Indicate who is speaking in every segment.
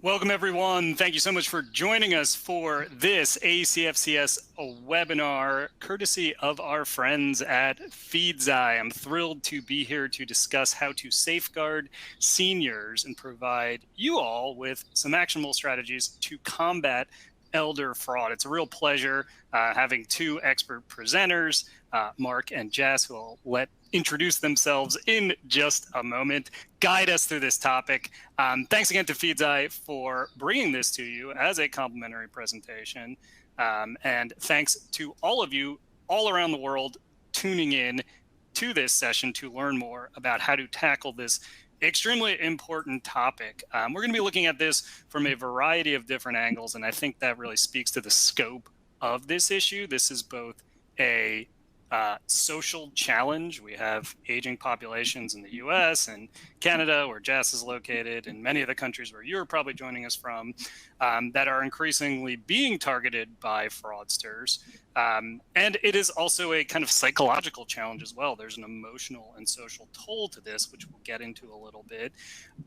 Speaker 1: Welcome, everyone. Thank you so much for joining us for this ACFCS webinar, courtesy of our friends at FeedZai. I'm thrilled to be here to discuss how to safeguard seniors and provide you all with some actionable strategies to combat elder fraud. It's a real pleasure having two expert presenters, Mark and Jess, who will introduce themselves in just a moment, guide us through this topic. Thanks again to FeedZai for bringing this to you as a complimentary presentation. And thanks to all of you all around the world tuning in to this session to learn more about how to tackle this extremely important topic. We're going to be looking at this from a variety of different angles, and I think that really speaks to the scope of this issue. This is both a social challenge. We have aging populations in the US and Canada, where Jess is located, and many of the countries where you're probably joining us from, that are increasingly being targeted by fraudsters. And it is also a kind of psychological challenge as well. There's an emotional and social toll to this, which we'll get into a little bit.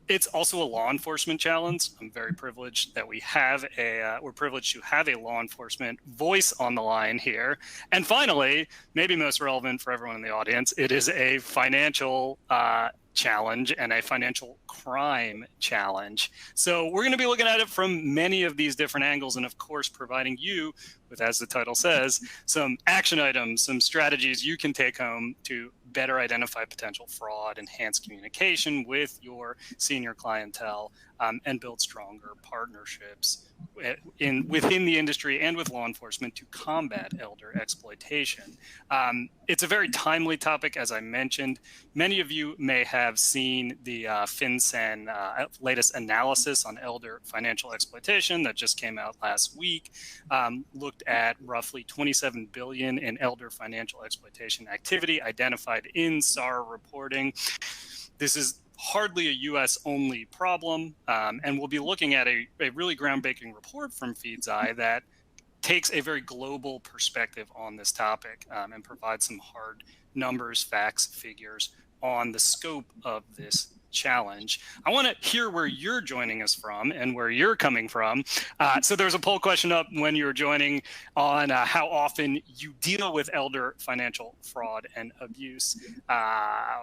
Speaker 1: It's also a law enforcement challenge. I'm very privileged that we're privileged to have a law enforcement voice on the line here. And finally, maybe most relevant for everyone in the audience, it is a financial challenge and a financial crime challenge. So we're going to be looking at it from many of these different angles, and of course providing you with, as the title says, some action items, some strategies you can take home to better identify potential fraud, enhance communication with your senior clientele, and build stronger partnerships within the industry and with law enforcement to combat elder exploitation. It's a very timely topic, as I mentioned. Many of you may have seen the FinCEN latest analysis on elder financial exploitation that just came out last week. Looked at roughly 27 billion in elder financial exploitation activity identified in SAR reporting. This is hardly a US-only problem, and we'll be looking at a really groundbreaking report from FeedZai that takes a very global perspective on this topic and provides some hard numbers, facts, figures on the scope of this challenge. I want to hear where you're joining us from and where you're coming from. So there's a poll question up when you're joining on how often you deal with elder financial fraud and abuse.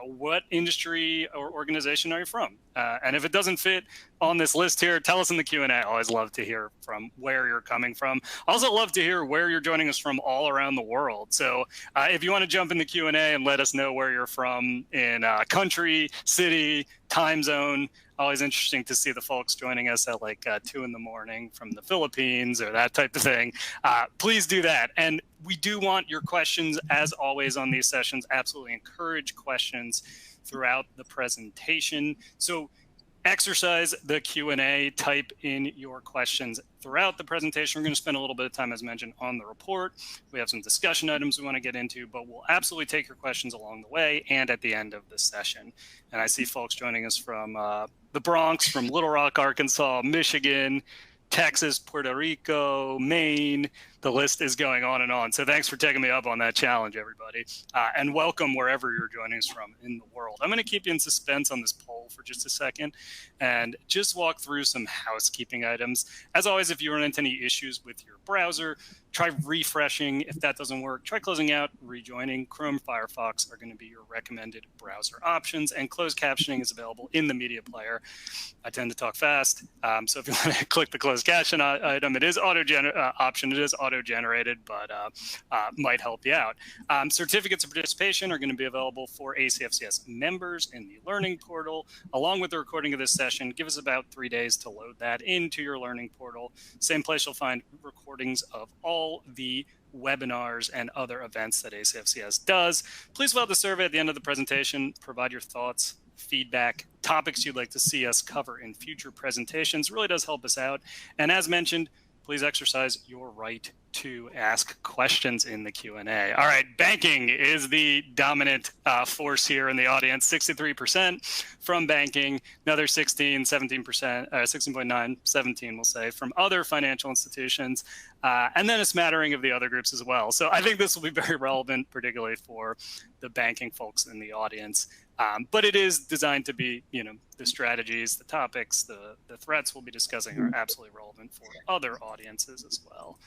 Speaker 1: What industry or organization are you from? And if it doesn't fit on this list here, tell us in the Q&A. I always love to hear from where you're coming from. I also love to hear where you're joining us from all around the world. So if you want to jump in the Q&A and let us know where you're from in country, city, time zone. Always interesting to see the folks joining us at like 2 in the morning from the Philippines or that type of thing. Please do that. And we do want your questions, as always on these sessions. Absolutely encourage questions throughout the presentation. So exercise the Q&A, type in your questions throughout the presentation. We're going to spend a little bit of time, as mentioned, on the report. We have some discussion items we want to get into, but we'll absolutely take your questions along the way and at the end of the session. And I see folks joining us from the Bronx, from Little Rock, Arkansas, Michigan, Texas, Puerto Rico, Maine. The list is going on and on. So thanks for taking me up on that challenge, everybody. And welcome wherever you're joining us from in the world. I'm going to keep you in suspense on this poll for just a second and just walk through some housekeeping items. As always, if you run into any issues with your browser, try refreshing. If that doesn't work, try closing out, rejoining. Chrome, Firefox are going to be your recommended browser options, and closed captioning is available in the media player. I tend to talk fast, so if you want to click the closed caption item, it is auto-generated, but might help you out. Certificates of participation are going to be available for ACFCS members in the learning portal, along with the recording of this session. Give us about 3 days to load that into your learning portal. Same place you'll find recordings of all the webinars and other events that ACFCS does. Please fill out the survey at the end of the presentation. Provide your thoughts, feedback, topics you'd like to see us cover in future presentations. It really does help us out. And as mentioned, please exercise your right to ask questions in the Q&A. All right, banking is the dominant force here in the audience. 63% from banking, another 17%, 16.9, 17 we'll say, from other financial institutions, and then a smattering of the other groups as well. So I think this will be very relevant, particularly for the banking folks in the audience. But it is designed to be, the strategies, the topics, the threats we'll be discussing are absolutely relevant for other audiences as well.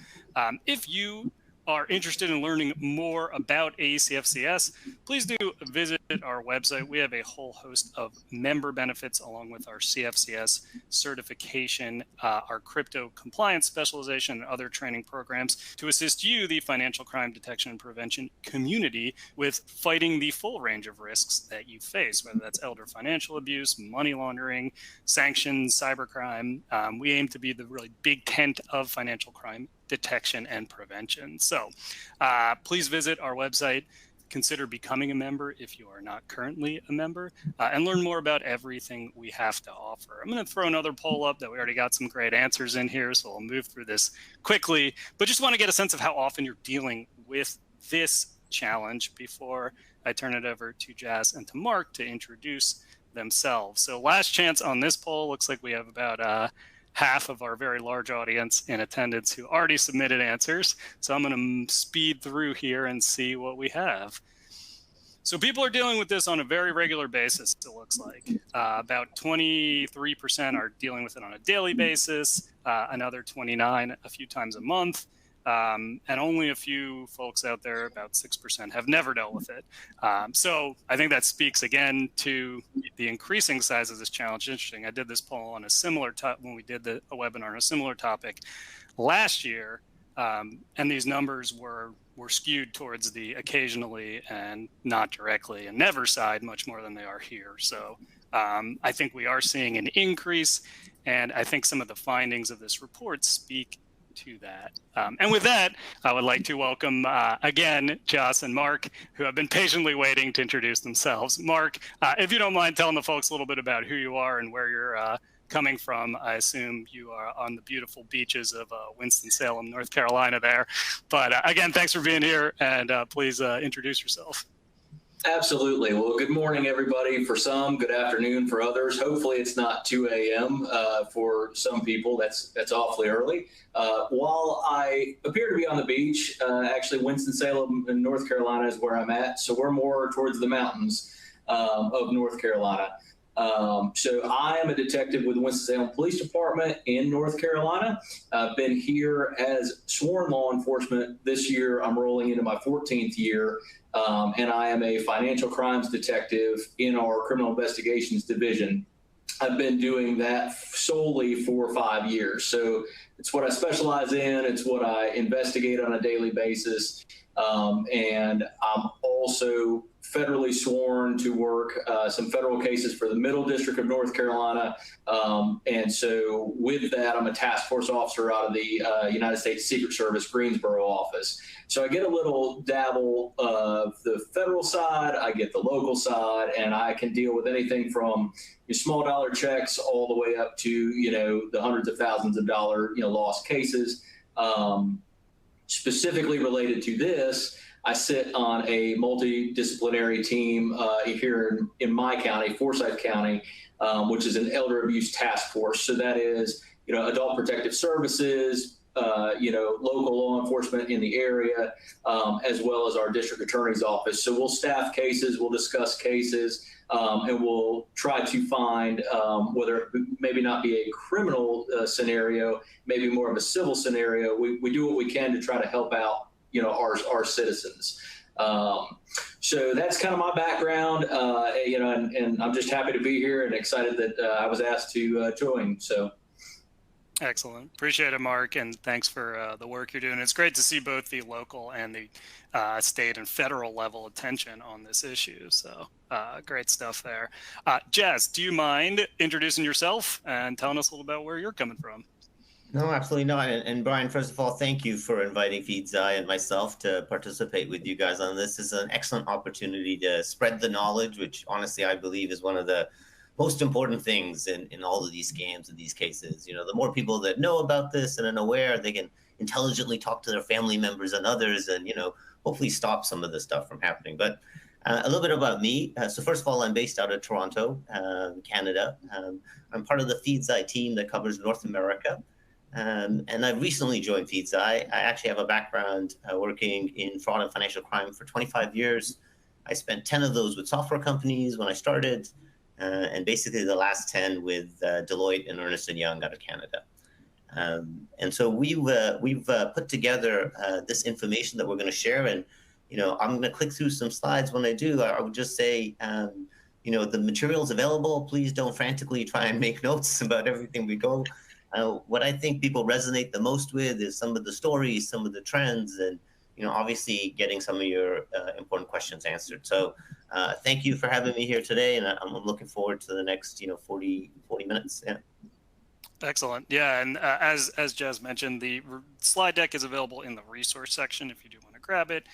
Speaker 1: If you are interested in learning more about ACFCS, please do visit our website. We have a whole host of member benefits along with our CFCS certification, our crypto compliance specialization, and other training programs to assist you, the financial crime detection and prevention community, with fighting the full range of risks that you face, whether that's elder financial abuse, money laundering, sanctions, cybercrime. We aim to be the really big tent of financial crime detection and prevention. So please visit our website, consider becoming a member if you are not currently a member, and learn more about everything we have to offer. I'm going to throw another poll up that we already got some great answers in here, so I'll move through this quickly, but just want to get a sense of how often you're dealing with this challenge before I turn it over to Jazz and to Mark to introduce themselves. So last chance on this poll. Looks like we have about half of our very large audience in attendance who already submitted answers. So I'm going to speed through here and see what we have. So people are dealing with this on a very regular basis, it looks like. About 23% are dealing with it on a daily basis, another 29% a few times a month. And only a few folks out there, about 6%, have never dealt with it. So I think that speaks again to the increasing size of this challenge. Interesting. I did this poll on a similar when we did a webinar on a similar topic last year, and these numbers were skewed towards the occasionally and not directly and never side much more than they are here. So I think we are seeing an increase, and I think some of the findings of this report speak to that. And with that, I would like to welcome again Joss and Mark, who have been patiently waiting to introduce themselves. Mark, if you don't mind telling the folks a little bit about who you are and where you're coming from. I assume you are on the beautiful beaches of Winston-Salem, North Carolina there. But again, thanks for being here, and please introduce yourself.
Speaker 2: Absolutely. Well, good morning, everybody. For some, good afternoon for others. Hopefully it's not 2 a.m. For some people. That's awfully early. While I appear to be on the beach, actually Winston-Salem in North Carolina is where I'm at. So we're more towards the mountains of North Carolina. So I am a detective with the Winston-Salem Police Department in North Carolina. I've been here as sworn law enforcement. This year, I'm rolling into my 14th year, and I am a financial crimes detective in our criminal investigations division. I've been doing that solely for 5 years. So it's what I specialize in. It's what I investigate on a daily basis. And I'm also federally sworn to work some federal cases for the Middle District of North Carolina. And so with that, I'm a task force officer out of the United States Secret Service Greensboro office. So I get a little dabble of the federal side, I get the local side, and I can deal with anything from your small dollar checks all the way up to, the hundreds of thousands of dollar, lost cases. Specifically related to this, I sit on a multidisciplinary team here in my county, Forsyth County, which is an elder abuse task force. So that is, adult protective services, local law enforcement in the area, as well as our district attorney's office. So we'll staff cases, we'll discuss cases, and we'll try to find whether it maybe not be a criminal scenario, maybe more of a civil scenario. We do what we can to try to help out, our citizens. So that's kind of my background, and I'm just happy to be here and excited that I was asked to join. So.
Speaker 1: Excellent. Appreciate it, Mark, and thanks for the work you're doing. It's great to see both the local and the state and federal level attention on this issue. So great stuff there. Jazz, do you mind introducing yourself and telling us a little about where you're coming from?
Speaker 3: No, absolutely not. And Brian, first of all, thank you for inviting FeedZai and myself to participate with you guys on this. This is an excellent opportunity to spread the knowledge, which honestly I believe is one of the most important things in all of these scams and these cases. The more people that know about this and are aware, they can intelligently talk to their family members and others and, hopefully stop some of this stuff from happening. But a little bit about me. So first of all, I'm based out of Toronto, Canada. I'm part of the FeedZai team that covers North America. And I recently joined FeedZai. I actually have a background working in fraud and financial crime for 25 years. I spent 10 of those with software companies when I started, and basically the last 10 with Deloitte and Ernst & Young out of Canada. And so we've put together this information that we're going to share, and I'm going to click through some slides. When I do, I would just say, the material's available. Please don't frantically try and make notes about everything we go. What I think people resonate the most with is some of the stories, some of the trends, and obviously getting some of your important questions answered. So thank you for having me here today, and I'm looking forward to the next 40 minutes. Yeah.
Speaker 1: Excellent. Yeah, and as Jez mentioned, the slide deck is available in the resource section if you do want to grab it.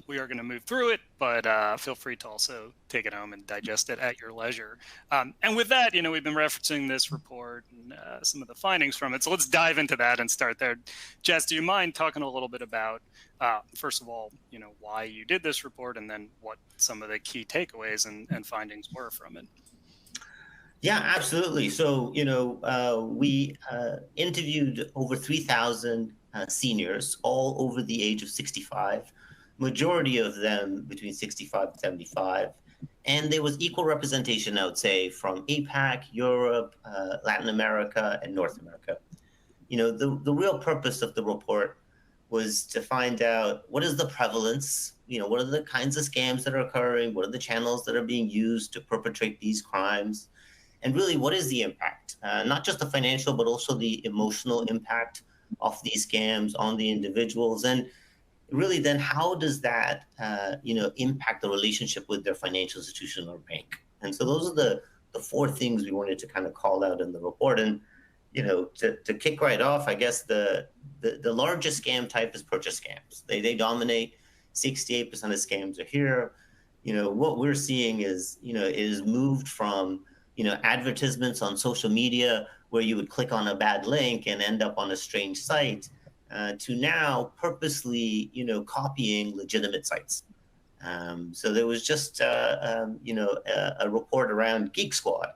Speaker 1: We are going to move through it, but feel free to also take it home and digest it at your leisure. And with that, we've been referencing this report and some of the findings from it. So let's dive into that and start there. Jez, do you mind talking a little bit about, first of all, why you did this report, and then what some of the key takeaways and findings were from it?
Speaker 3: Yeah, absolutely. So, we interviewed over 3,000 seniors, all over the age of 65, majority of them between 65 and 75. And there was equal representation, I would say, from APAC, Europe, Latin America, and North America. The real purpose of the report was to find out what is the prevalence, what are the kinds of scams that are occurring, what are the channels that are being used to perpetrate these crimes, and really, what is the impact? Not just the financial, but also the emotional impact of these scams on the individuals. And really, then how does that, impact the relationship with their financial institution or bank? And so those are the four things we wanted to kind of call out in the report. And, to kick right off, I guess the largest scam type is purchase scams. They dominate. 68% of scams are here. What we're seeing is, is moved from advertisements on social media where you would click on a bad link and end up on a strange site, to now purposely, copying legitimate sites. So there was just, a report around Geek Squad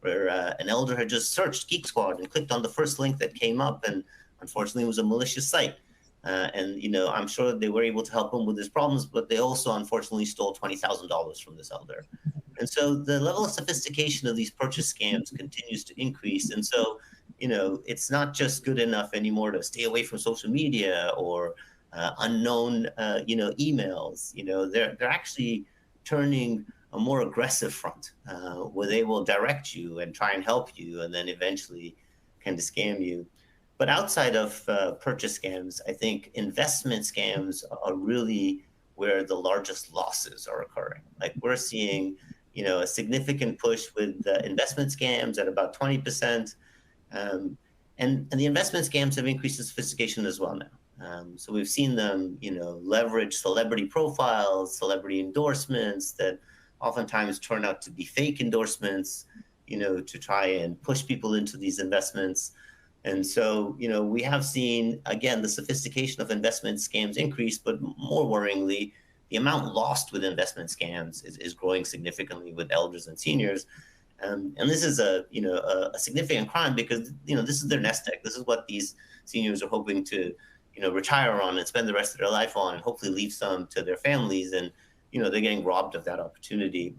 Speaker 3: where an elder had just searched Geek Squad and clicked on the first link that came up, and unfortunately it was a malicious site. And I'm sure they were able to help him with his problems, but they also unfortunately stole $20,000 from this elder. And so the level of sophistication of these purchase scams continues to increase. And so, it's not just good enough anymore to stay away from social media or unknown, emails. They're actually turning a more aggressive front where they will direct you and try and help you, and then eventually kind of scam you. But outside of purchase scams, I think investment scams are really where the largest losses are occurring. Like we're seeing, a significant push with investment scams at about 20%. And the investment scams have increased in sophistication as well now. So we've seen them, leverage celebrity profiles, celebrity endorsements that oftentimes turn out to be fake endorsements, to try and push people into these investments. And so, we have seen, again, the sophistication of investment scams increase, but more worryingly, the amount lost with investment scams is growing significantly with elders and seniors. And this is a significant crime because, this is their nest egg. This is what these seniors are hoping to, retire on and spend the rest of their life on, and hopefully leave some to their families. And, they're getting robbed of that opportunity.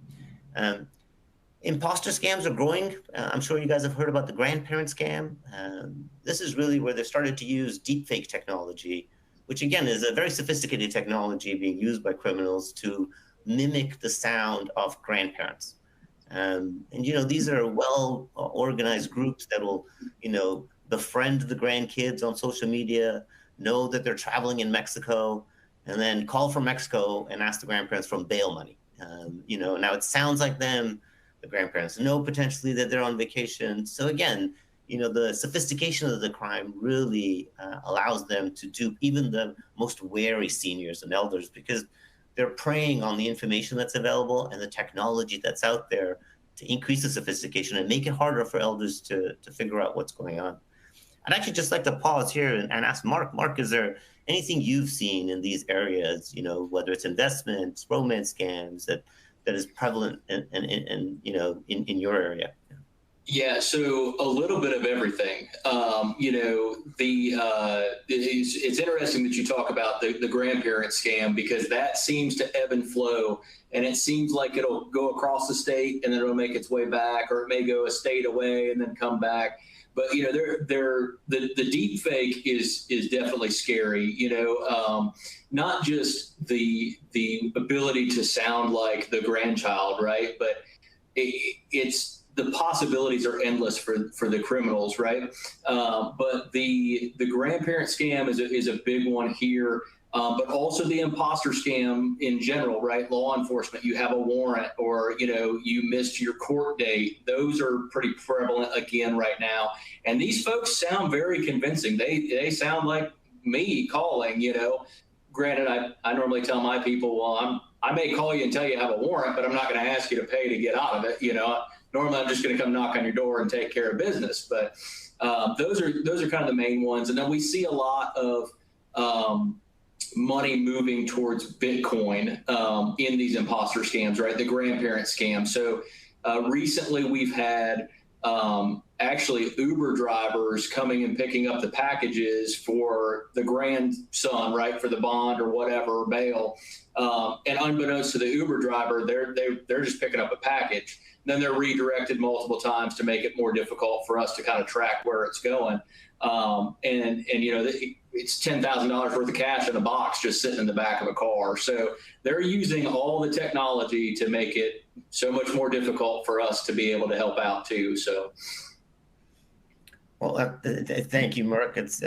Speaker 3: Imposter scams are growing. I'm sure you guys have heard about the grandparent scam. This is really where they've started to use deepfake technology, which again is a very sophisticated technology being used by criminals to mimic the sound of grandparents. And these are well organized groups that will, befriend the grandkids on social media, know that they're traveling in Mexico, and then call from Mexico and ask the grandparents for bail money. Now it sounds like them. The grandparents know potentially that they're on vacation. So again, the sophistication of the crime really allows them to dupe even the most wary seniors and elders, because they're preying on the information that's available and the technology that's out there to increase the sophistication and make it harder for elders to figure out what's going on. I'd actually just like to pause here and ask Mark. Mark, is there anything you've seen in these areas, whether it's investments, romance scams, that is prevalent in your area?
Speaker 2: Yeah, so a little bit of everything. It's interesting that you talk about the grandparent scam, because that seems to ebb and flow, and it seems like it'll go across the state and then it'll make its way back, or it may go a state away and then come back. But the deep fake is definitely scary. Not just the ability to sound like the grandchild, right? But it's the possibilities are endless for the criminals, right? But the grandparent scam is a big one here, but also the imposter scam in general, right? Law enforcement, you have a warrant, or you missed your court date. Those are pretty prevalent again right now, and these folks sound very convincing. They sound like me calling. Granted, I normally tell my people, well, I may call you and tell you I have a warrant, but I'm not going to ask you to pay to get out of it. Normally I'm just going to come knock on your door and take care of business. But those are kind of the main ones. And then we see a lot of money moving towards Bitcoin in these imposter scams, right? The grandparent scam. So recently we've had actually Uber drivers coming and picking up the packages for the grandson, right, for the bond or whatever, bail. And unbeknownst to the Uber driver, they're just picking up a package. Then they're redirected multiple times to make it more difficult for us to kind of track where it's going. It's $10,000 worth of cash in a box just sitting in the back of a car. So they're using all the technology to make it so much more difficult for us to be able to help out too. So.
Speaker 3: Well, thank you, Mark. It's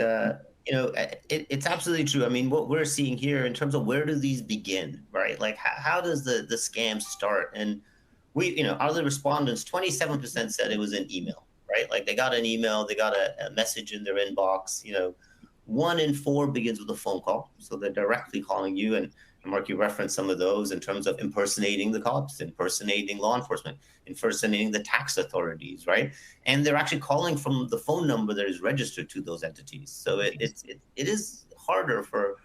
Speaker 3: it's absolutely true. I mean, what we're seeing here in terms of where do these begin, right? Like, how does the scam start? And out of the respondents, 27% said it was an email, right? Like they got an email, they got a message in their inbox. 1 in 4 begins with a phone call, so they're directly calling you. And Mark, you referenced some of those in terms of impersonating the cops, impersonating law enforcement, impersonating the tax authorities, right? And they're actually calling from the phone number that is registered to those entities. So it is harder for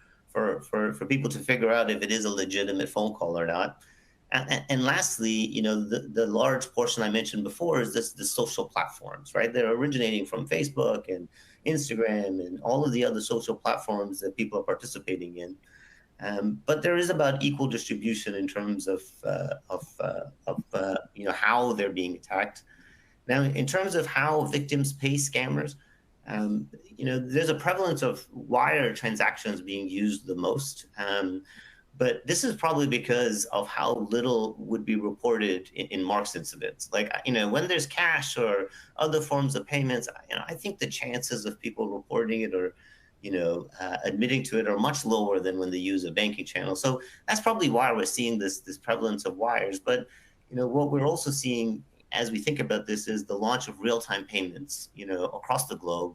Speaker 3: people to figure out if it is a legitimate phone call or not. And lastly, the large portion I mentioned before is the social platforms, right? They're originating from Facebook and Instagram and all of the other social platforms that people are participating in. But there is about equal distribution in terms of how they're being attacked. Now, in terms of how victims pay scammers, there's a prevalence of wire transactions being used the most. But this is probably because of how little would be reported in Mark's incidents. Like, when there's cash or other forms of payments, I think the chances of people reporting it or admitting to it are much lower than when they use a banking channel. So that's probably why we're seeing this prevalence of wires. But what we're also seeing as we think about this is the launch of real-time payments, across the globe,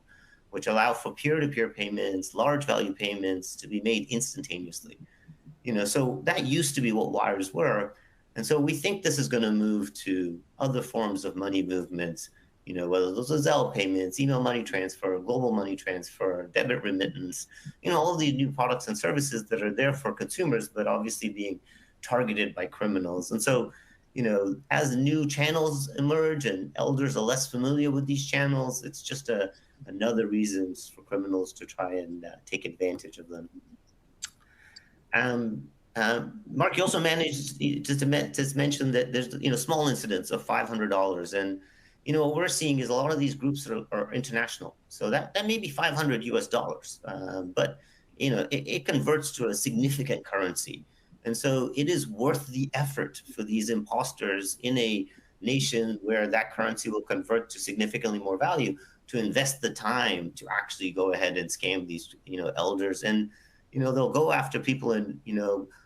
Speaker 3: which allow for peer-to-peer payments, large value payments to be made instantaneously. So that used to be what wires were. And so we think this is going to move to other forms of money movements, whether those are Zelle payments, email money transfer, global money transfer, debit remittance, all of these new products and services that are there for consumers, but obviously being targeted by criminals. And so, as new channels emerge and elders are less familiar with these channels, it's just another reason for criminals to try and take advantage of them. Mark, you also managed to mention that there's small incidents of $500, and what we're seeing is a lot of these groups are international, so that may be $500 US, but it converts to a significant currency, and so it is worth the effort for these imposters in a nation where that currency will convert to significantly more value to invest the time to actually go ahead and scam these elders. And they'll go after people in,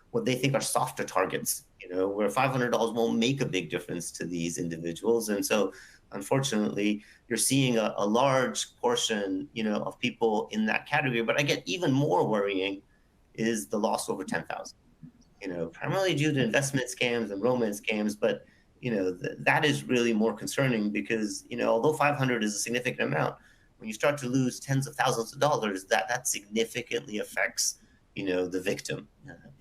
Speaker 3: what they think are softer targets, where $500 won't make a big difference to these individuals. And so, unfortunately, you're seeing a large portion, of people in that category. But I get even more worrying is the loss over 10,000, primarily due to investment scams and romance scams. But, that is really more concerning because, although 500 is a significant amount, when you start to lose tens of thousands of dollars, that significantly affects, the victim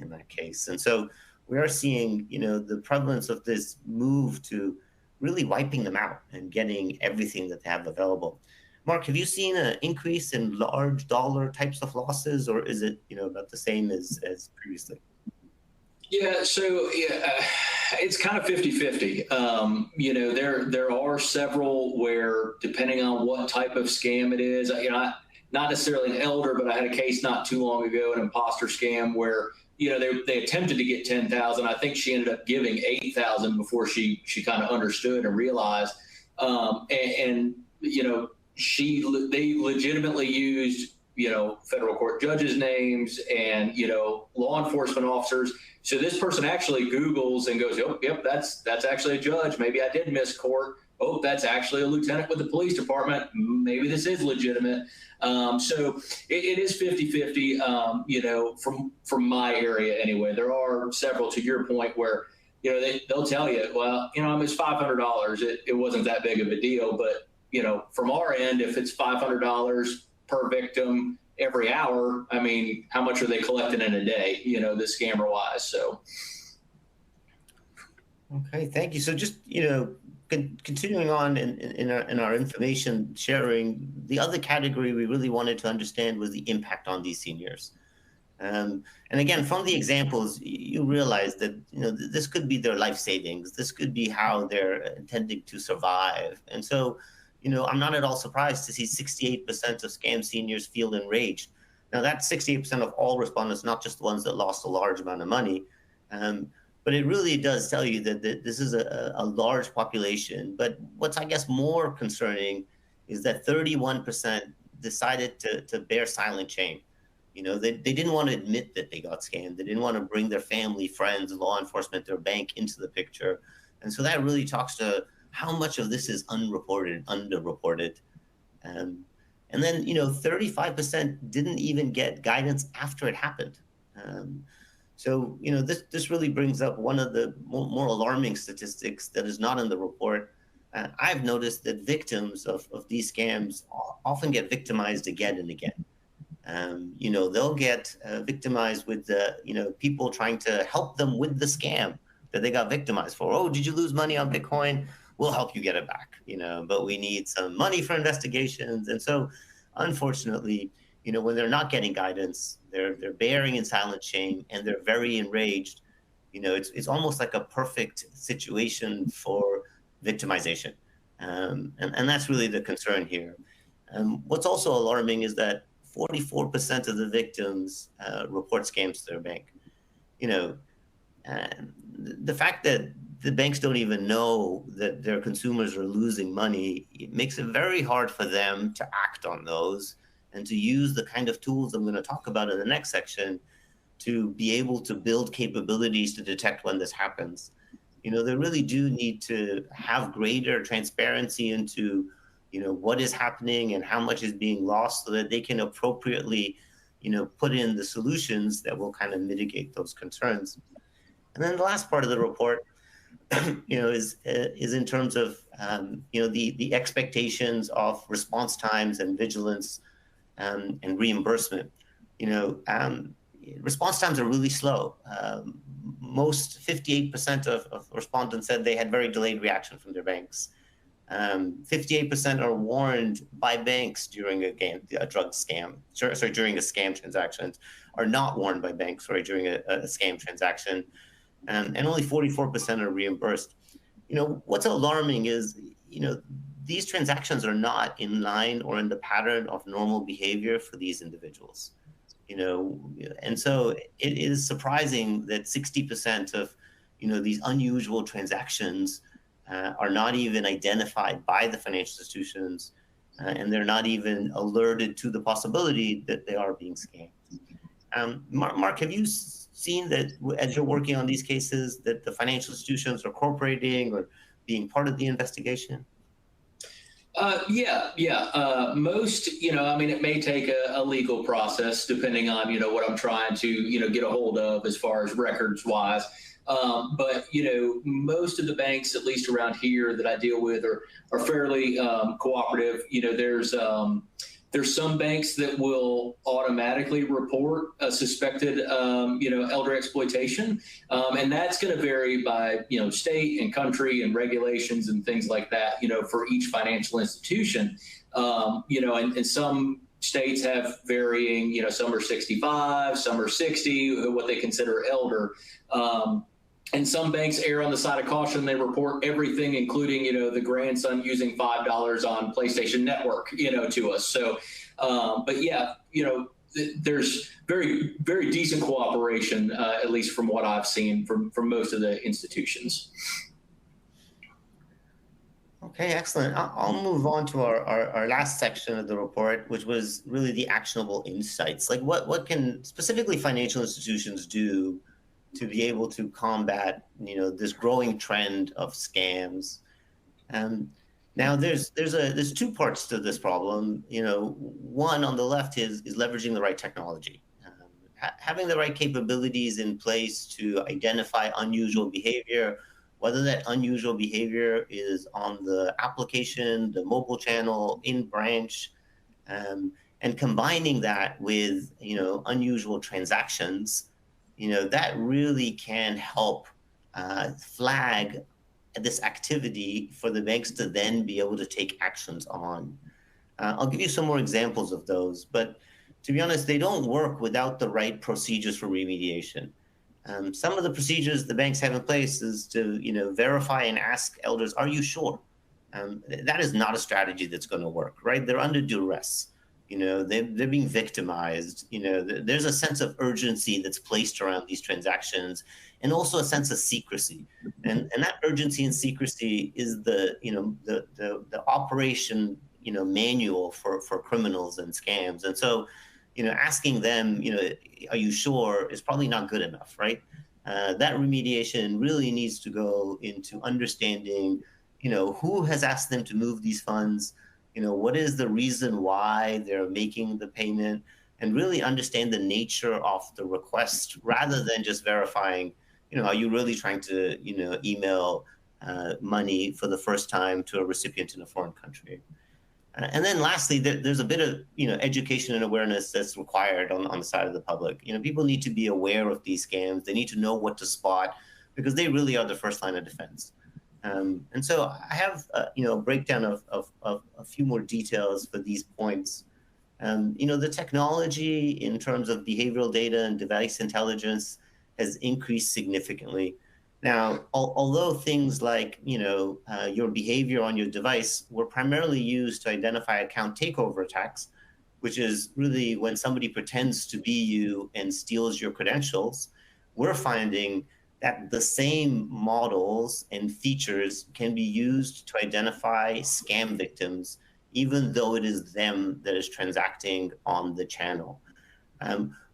Speaker 3: in that case. And so we are seeing, the prevalence of this move to really wiping them out and getting everything that they have available. Mark, have you seen an increase in large dollar types of losses, or is it, about the same as previously?
Speaker 2: Yeah, so it's kind of 50-50. There are several where, depending on what type of scam it is, not necessarily an elder, but I had a case not too long ago, an imposter scam where they attempted to get 10,000. I think she ended up giving 8,000 before she kind of understood and realized. They legitimately used federal court judges' names and law enforcement officers. So this person actually Googles and goes, yep, that's actually a judge. Maybe I did miss court. Oh, that's actually a lieutenant with the police department. Maybe this is legitimate. So it is 50-50, from my area anyway. There are several, to your point, where they'll tell you, well, it's $500. It wasn't that big of a deal. But from our end, if it's $500 per victim every hour, I mean, how much are they collecting in a day, the scammer wise? So.
Speaker 3: Okay, thank you. So just, continuing on in our information sharing, the other category we really wanted to understand was the impact on these seniors. And again, from the examples, you realize that, this could be their life savings. This could be how they're intending to survive. And so, I'm not at all surprised to see 68% of scam seniors feel enraged. Now, that's 68% of all respondents, not just the ones that lost a large amount of money. But it really does tell you that this is a large population. But what's, I guess, more concerning is that 31% decided to bear silent shame. They didn't want to admit that they got scammed. They didn't want to bring their family, friends, law enforcement, their bank into the picture. And so that really talks to how much of this is unreported, underreported. And then, 35% didn't even get guidance after it happened. So, this really brings up one of the more alarming statistics that is not in the report. I've noticed that victims of these scams often get victimized again and again. They'll get victimized with people trying to help them with the scam that they got victimized for. Oh, did you lose money on Bitcoin? We'll help you get it back, but we need some money for investigations. And so, unfortunately, when they're not getting guidance, they're bearing in silent shame and they're very enraged. It's almost like a perfect situation for victimization. And that's really the concern here. What's also alarming is that 44% of the victims report scams to their bank. And the fact that the banks don't even know that their consumers are losing money, it makes it very hard for them to act on those and to use the kind of tools I'm going to talk about in the next section to be able to build capabilities to detect when this happens. They really do need to have greater transparency into, what is happening and how much is being lost so that they can appropriately, put in the solutions that will kind of mitigate those concerns. And then the last part of the report, is in terms of, the expectations of response times and vigilance and reimbursement. Response times are really slow. Most 58% of respondents said they had very delayed reaction from their banks. 58% are warned by banks during a drug scam. During a scam transaction, are not warned by banks. During a scam transaction, and only 44% are reimbursed. What's alarming is these transactions are not in line or in the pattern of normal behavior for these individuals. And so it is surprising that 60% of these unusual transactions are not even identified by the financial institutions, and they're not even alerted to the possibility that they are being scammed. Mark, have you seen that as you're working on these cases that the financial institutions are cooperating or being part of the investigation?
Speaker 2: Most, it may take a legal process depending on, what I'm trying to, get a hold of as far as records wise. But most of the banks, at least around here that I deal with, are fairly cooperative. There's There's some banks that will automatically report a suspected, elder exploitation, and that's going to vary by, state and country and regulations and things like that, for each financial institution. And some states have varying, some are 65, some are 60, what they consider elder. And some banks err on the side of caution. They report everything, including, the grandson using $5 on PlayStation Network, to us. So, but yeah, there's very, very decent cooperation, at least from what I've seen from most of the institutions.
Speaker 3: Okay, excellent. I'll move on to our last section of the report, which was really the actionable insights. Like what can specifically financial institutions do to be able to combat, this growing trend of scams? Now there's two parts to this problem. One on the left is leveraging the right technology, having the right capabilities in place to identify unusual behavior, whether that unusual behavior is on the application, the mobile channel, in branch, and combining that with, unusual transactions, that really can help flag this activity for the banks to then be able to take actions on. I'll give you some more examples of those, but to be honest, they don't work without the right procedures for remediation. Some of the procedures the banks have in place is to, verify and ask elders, are you sure? That is not a strategy that's going to work, right? They're under duress. They're being victimized. There's a sense of urgency that's placed around these transactions, and also a sense of secrecy. And that urgency and secrecy is the operation, manual for criminals and scams. And so, asking them, are you sure, is probably not good enough, right? That remediation really needs to go into understanding, who has asked them to move these funds, what is the reason why they're making the payment, and really understand the nature of the request rather than just verifying, are you really trying to, email money for the first time to a recipient in a foreign country. And then lastly, there's a bit of, education and awareness that's required on the side of the public. People need to be aware of these scams. They need to know what to spot, because they really are the first line of defense. And so I have, a breakdown of a few more details for these points. The technology in terms of behavioral data and device intelligence has increased significantly. Now, although things like, your behavior on your device were primarily used to identify account takeover attacks, which is really when somebody pretends to be you and steals your credentials, we're finding that the same models and features can be used to identify scam victims, even though it is them that is transacting on the channel.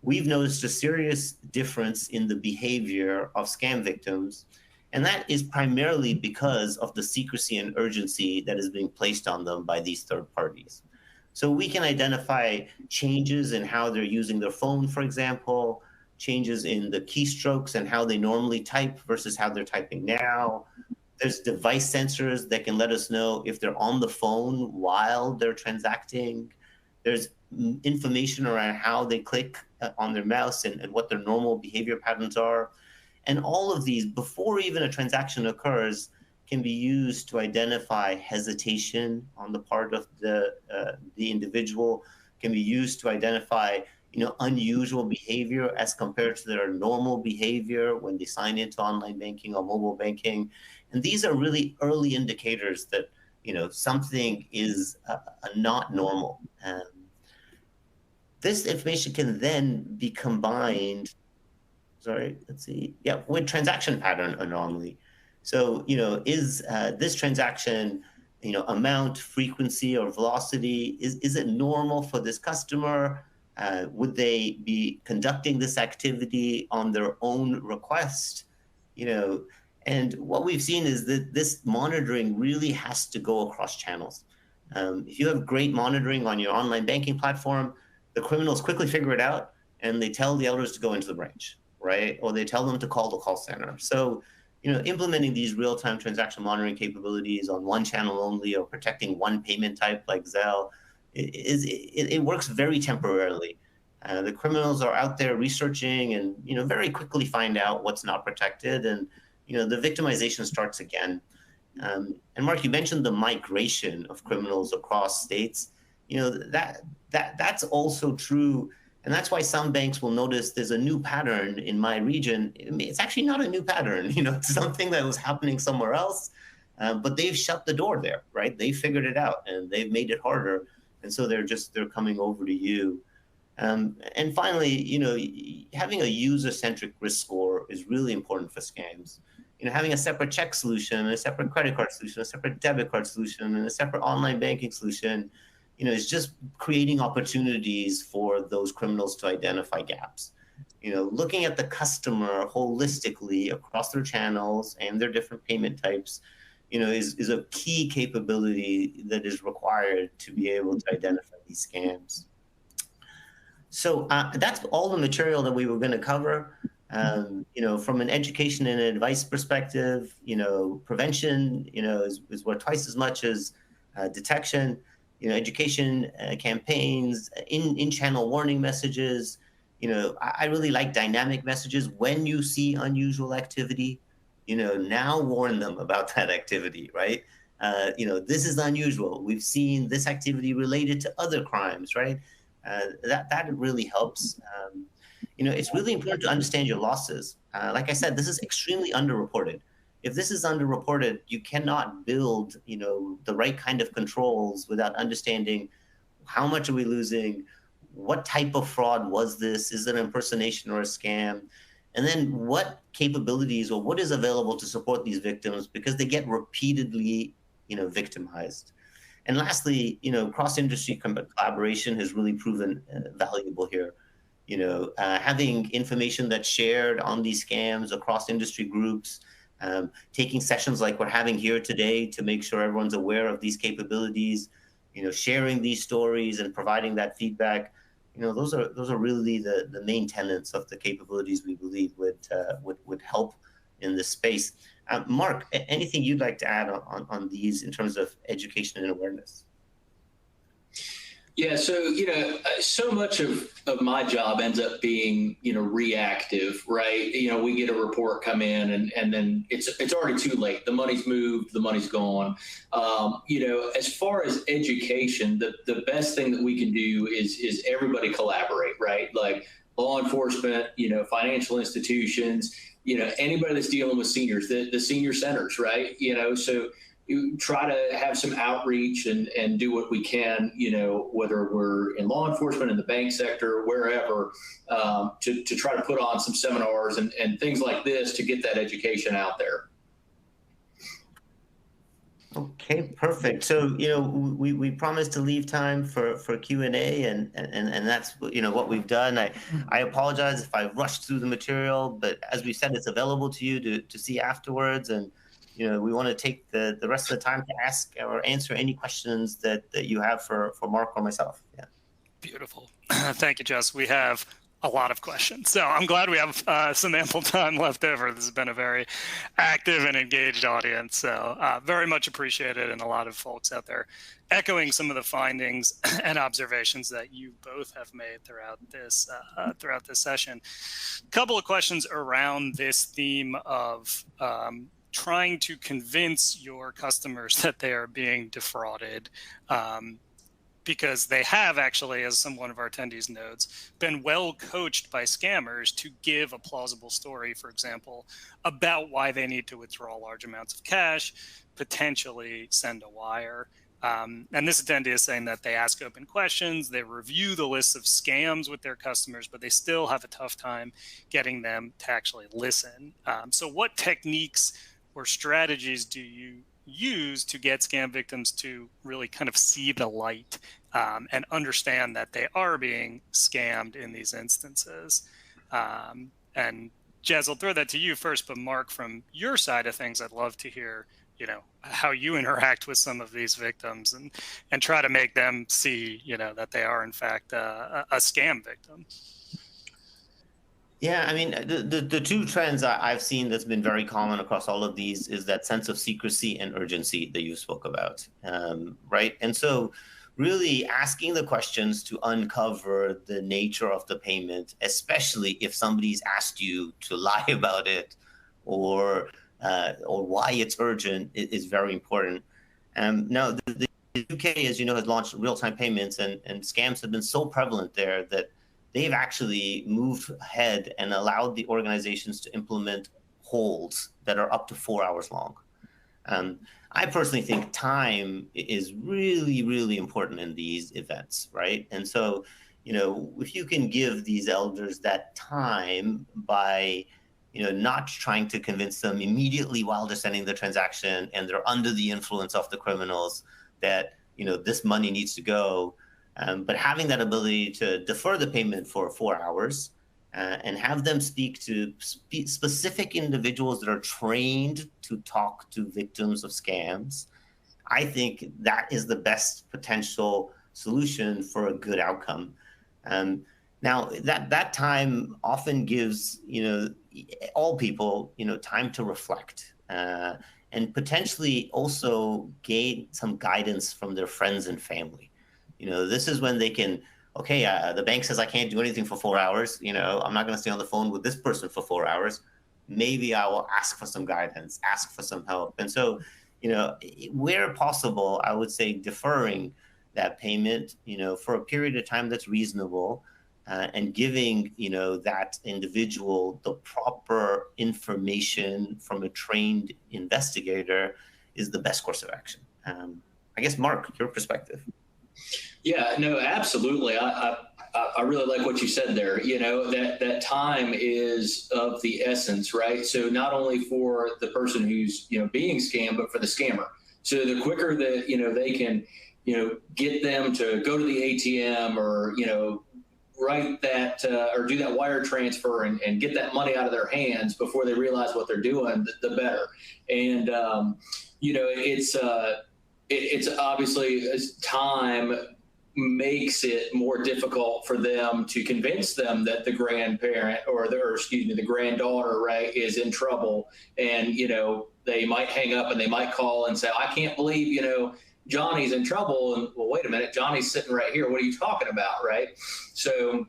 Speaker 3: We've noticed a serious difference in the behavior of scam victims, and that is primarily because of the secrecy and urgency that is being placed on them by these third parties. So we can identify changes in how they're using their phone, for example, changes in the keystrokes and how they normally type versus how they're typing now. There's device sensors that can let us know if they're on the phone while they're transacting. There's information around how they click on their mouse and what their normal behavior patterns are. And all of these, before even a transaction occurs, can be used to identify hesitation on the part of the individual, can be used to identify unusual behavior as compared to their normal behavior when they sign into online banking or mobile banking. And these are really early indicators that, something is not normal. This information can then be combined, with transaction pattern anomaly. So, is this transaction, amount, frequency, or velocity, is it normal for this customer? Would they be conducting this activity on their own request? And what we've seen is that this monitoring really has to go across channels. If you have great monitoring on your online banking platform, the criminals quickly figure it out and they tell the elders to go into the branch, right? Or they tell them to call the call center. So, implementing these real-time transaction monitoring capabilities on one channel only, or protecting one payment type like Zelle, it works very temporarily. The criminals are out there researching and, very quickly find out what's not protected. And, the victimization starts again. And Mark, you mentioned the migration of criminals across states. That's also true. And that's why some banks will notice there's a new pattern in my region. I mean, it's actually not a new pattern. It's something that was happening somewhere else, but they've shut the door there, right? They figured it out and they've made it harder. And so they're coming over to you. And finally, having a user-centric risk score is really important for scams. Having a separate check solution, a separate credit card solution, a separate debit card solution, and a separate online banking solution, is just creating opportunities for those criminals to identify gaps. Looking at the customer holistically across their channels and their different payment types, is a key capability that is required to be able to identify these scams. So that's all the material that we were going to cover. From an education and advice perspective, prevention, is worth twice as much as detection. Education campaigns, in-channel warning messages. I really like dynamic messages. When you see unusual activity, now warn them about that activity, right? This is unusual. We've seen this activity related to other crimes, right? That really helps. It's really important to understand your losses. Like I said, this is extremely underreported. If this is underreported, you cannot build, the right kind of controls without understanding how much are we losing, what type of fraud was this, is it an impersonation or a scam, and then what capabilities or what is available to support these victims because they get repeatedly, victimized. And lastly, cross-industry collaboration has really proven valuable here. Having information that's shared on these scams across industry groups, taking sessions like we're having here today to make sure everyone's aware of these capabilities, sharing these stories and providing that feedback. Those are really the main tenets of the capabilities we believe would help in this space. Mark, anything you'd like to add on these in terms of education and awareness?
Speaker 2: Yeah, so so much of my job ends up being reactive, right? We get a report come in and then it's already too late. The money's moved, the money's gone. As far as education, the best thing that we can do is everybody collaborate, right? Like law enforcement, financial institutions, anybody that's dealing with seniors, the senior centers, right? So you try to have some outreach and do what we can, whether we're in law enforcement, in the bank sector, wherever, to try to put on some seminars and things like this to get that education out there.
Speaker 3: Okay, perfect. So, we promised to leave time for Q&A and that's, what we've done. I apologize if I rushed through the material, but as we said, it's available to you to see afterwards. And, we want to take the rest of the time to ask or answer any questions that you have for Mark or myself. Yeah.
Speaker 1: Beautiful. Thank you, Jess. We have a lot of questions, so I'm glad we have some ample time left over. This has been a very active and engaged audience, so very much appreciated, and a lot of folks out there echoing some of the findings and observations that you both have made throughout this session. A couple of questions around this theme of trying to convince your customers that they are being defrauded, because they have actually, as one of our attendees notes, been well coached by scammers to give a plausible story, for example, about why they need to withdraw large amounts of cash, potentially send a wire. And this attendee is saying that they ask open questions, they review the lists of scams with their customers, but they still have a tough time getting them to actually listen. So what techniques or strategies do you use to get scam victims to really kind of see the light and understand that they are being scammed in these instances? And Jez, I'll throw that to you first, but Mark, from your side of things, I'd love to hear, how you interact with some of these victims and try to make them see, that they are in fact a scam victim.
Speaker 3: Yeah, I mean, the two trends I've seen that's been very common across all of these is that sense of secrecy and urgency that you spoke about, right? And so really asking the questions to uncover the nature of the payment, especially if somebody's asked you to lie about it or why it's urgent, is very important. Now, the UK, as you know, has launched real-time payments, and scams have been so prevalent there that they've actually moved ahead and allowed the organizations to implement holds that are up to 4 hours long. I personally think time is really, really important in these events, right? And so, if you can give these elders that time by, not trying to convince them immediately while they're sending the transaction and they're under the influence of the criminals that, this money needs to go, but having that ability to defer the payment for 4 hours and have them speak to specific individuals that are trained to talk to victims of scams, I think that is the best potential solution for a good outcome. Now, that time often gives all people time to reflect and potentially also gain some guidance from their friends and family. This is when they can, okay, the bank says I can't do anything for 4 hours. I'm not going to stay on the phone with this person for 4 hours. Maybe I will ask for some guidance, ask for some help. And so, where possible, I would say deferring that payment, for a period of time that's reasonable, and giving, that individual the proper information from a trained investigator is the best course of action. I guess, Mark, your perspective.
Speaker 2: Yeah, no, absolutely. I really like what you said there. That time is of the essence, right? So not only for the person who's, being scammed, but for the scammer. So the quicker that, they can, get them to go to the ATM or, write that or do that wire transfer and get that money out of their hands before they realize what they're doing, the better. And, it's obviously, as time makes it more difficult for them to convince them that the grandparent or the granddaughter, right, is in trouble. And, they might hang up and they might call and say, I can't believe, Johnny's in trouble. And well, wait a minute, Johnny's sitting right here. What are you talking about? Right. So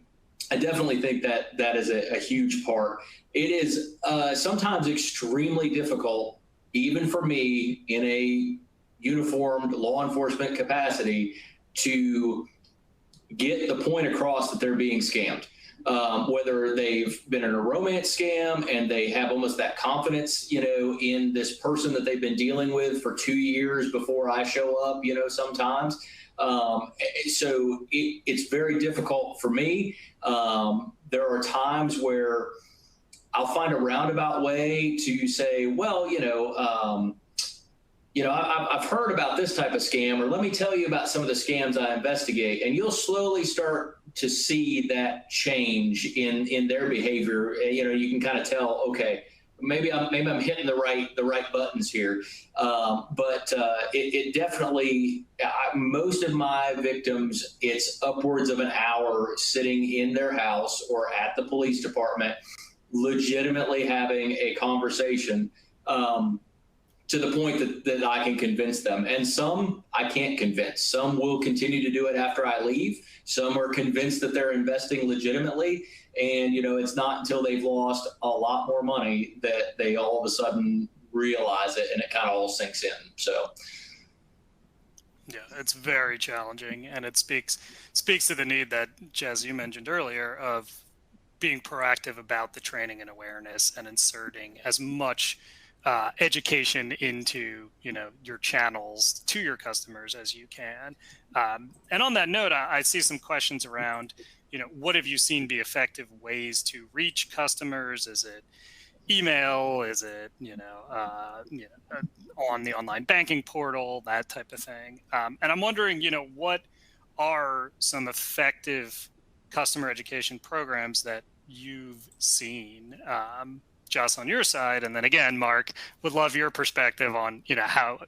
Speaker 2: I definitely think that is a huge part. It is sometimes extremely difficult, even for me in a uniformed law enforcement capacity, to get the point across that they're being scammed. Whether they've been in a romance scam and they have almost that confidence, in this person that they've been dealing with for 2 years before I show up, sometimes. So it's very difficult for me. There are times where I'll find a roundabout way to say, well, I've heard about this type of scam, or let me tell you about some of the scams I investigate, and you'll slowly start to see that change in their behavior. You can kind of tell, okay, maybe I'm hitting the right buttons here. But it definitely, most of my victims, it's upwards of an hour sitting in their house or at the police department, legitimately having a conversation, to the point that I can convince them. And some I can't convince. Some will continue to do it after I leave. Some are convinced that they're investing legitimately. And, it's not until they've lost a lot more money that they all of a sudden realize it and it kind of all sinks in. So.
Speaker 1: Yeah, it's very challenging. And it speaks to the need that, Jez, you mentioned earlier, of being proactive about the training and awareness and inserting as much education into your channels to your customers as you can. And on that note, I see some questions around what have you seen be effective ways to reach customers? Is it email? Is it on the online banking portal, that type of thing? And I'm wondering what are some effective customer education programs that you've seen, Joss, on your side, and then again, Mark, would love your perspective on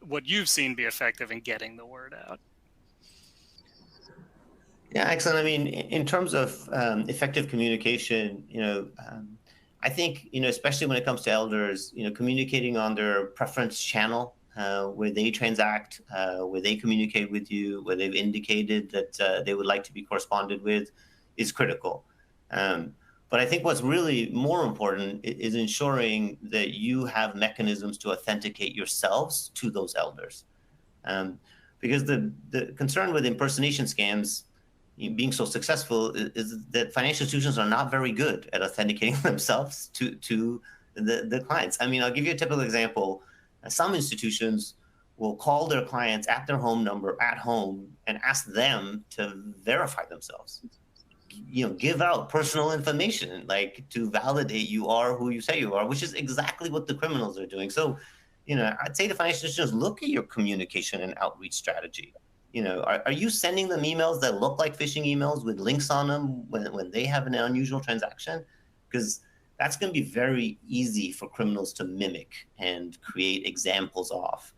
Speaker 1: what you've seen be effective in getting the word out.
Speaker 3: Yeah, excellent. I mean, in terms of effective communication, I think especially when it comes to elders, communicating on their preference channel where they transact, where they communicate with you, where they've indicated that they would like to be corresponded with, is critical. But I think what's really more important is ensuring that you have mechanisms to authenticate yourselves to those elders. Because the concern with impersonation scams being so successful is that financial institutions are not very good at authenticating themselves to the clients. I mean, I'll give you a typical example. Some institutions will call their clients at their home number at home and ask them to verify themselves. Give out personal information, like to validate you are who you say you are, which is exactly what the criminals are doing. So, I'd say to financial institutions, look at your communication and outreach strategy. Are you sending them emails that look like phishing emails with links on them when they have an unusual transaction? Because that's going to be very easy for criminals to mimic and create examples of.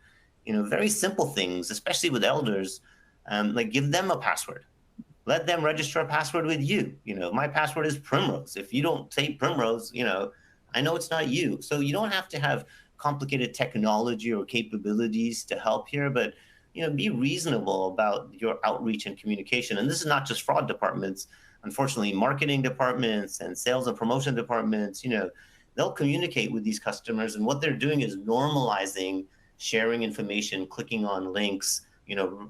Speaker 3: Very simple things, especially with elders, like give them a password. Let them register a password with you. My password is Primrose. If you don't say Primrose, I know it's not you. So you don't have to have complicated technology or capabilities to help here, but be reasonable about your outreach and communication. And this is not just fraud departments. Unfortunately, marketing departments and sales and promotion departments, they'll communicate with these customers. And what they're doing is normalizing sharing information, clicking on links,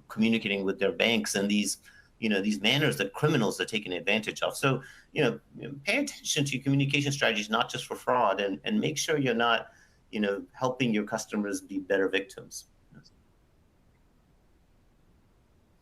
Speaker 3: communicating with their banks, and these manners that criminals are taking advantage of. So, pay attention to your communication strategies, not just for fraud, and make sure you're not, helping your customers be better victims.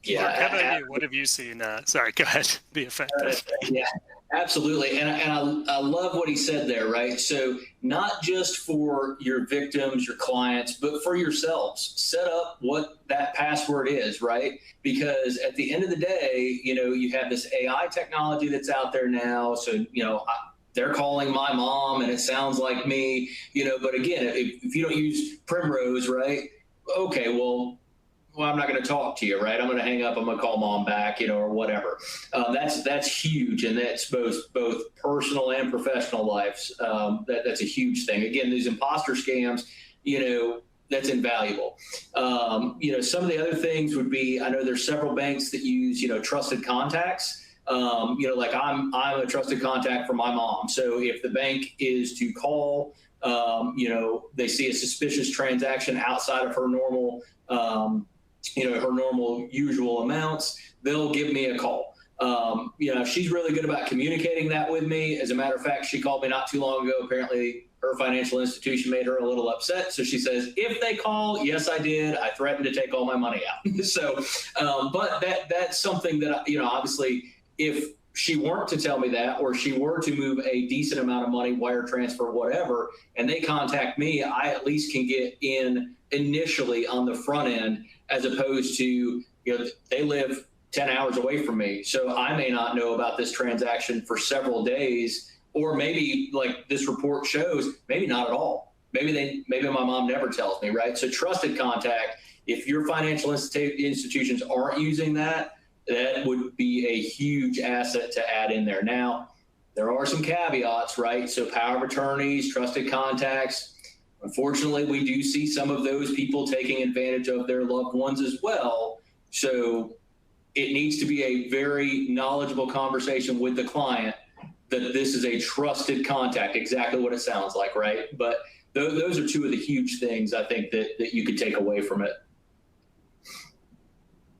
Speaker 1: Yeah. Mark, how about you? What have you seen? Sorry, go ahead. Be effective.
Speaker 2: Yeah, absolutely. And I love what he said there, right? So not just for your victims, your clients, but for yourselves. Set up what that password is, right? Because at the end of the day, you have this AI technology that's out there now. So, they're calling my mom and it sounds like me, but again, if you don't use Primrose, right? Okay, well, I'm not going to talk to you, right? I'm going to hang up. I'm going to call mom back, or whatever. That's huge, and that's both personal and professional lives. That's a huge thing. Again, these imposter scams, that's invaluable. Some of the other things would be, I know there's several banks that use, trusted contacts. Like I'm a trusted contact for my mom. So if the bank is to call, they see a suspicious transaction outside of her normal, her normal usual amounts, they'll give me a call. She's really good about communicating that with me. As a matter of fact, she called me not too long ago. Apparently her financial institution made her a little upset. So she says, if they call, yes, I did. I threatened to take all my money out. So, but that's something that, obviously if she weren't to tell me that, or she were to move a decent amount of money, wire transfer, whatever, and they contact me, I at least can get in initially on the front end, as opposed to, they live 10 hours away from me. So I may not know about this transaction for several days, or maybe like this report shows, maybe not at all. Maybe my mom never tells me, right? So trusted contact, if your financial institutions aren't using that, that would be a huge asset to add in there. Now, there are some caveats, right? So power of attorneys, trusted contacts. Unfortunately, we do see some of those people taking advantage of their loved ones as well. So it needs to be a very knowledgeable conversation with the client that this is a trusted contact, exactly what it sounds like, right? But those are two of the huge things I think that you could take away from it.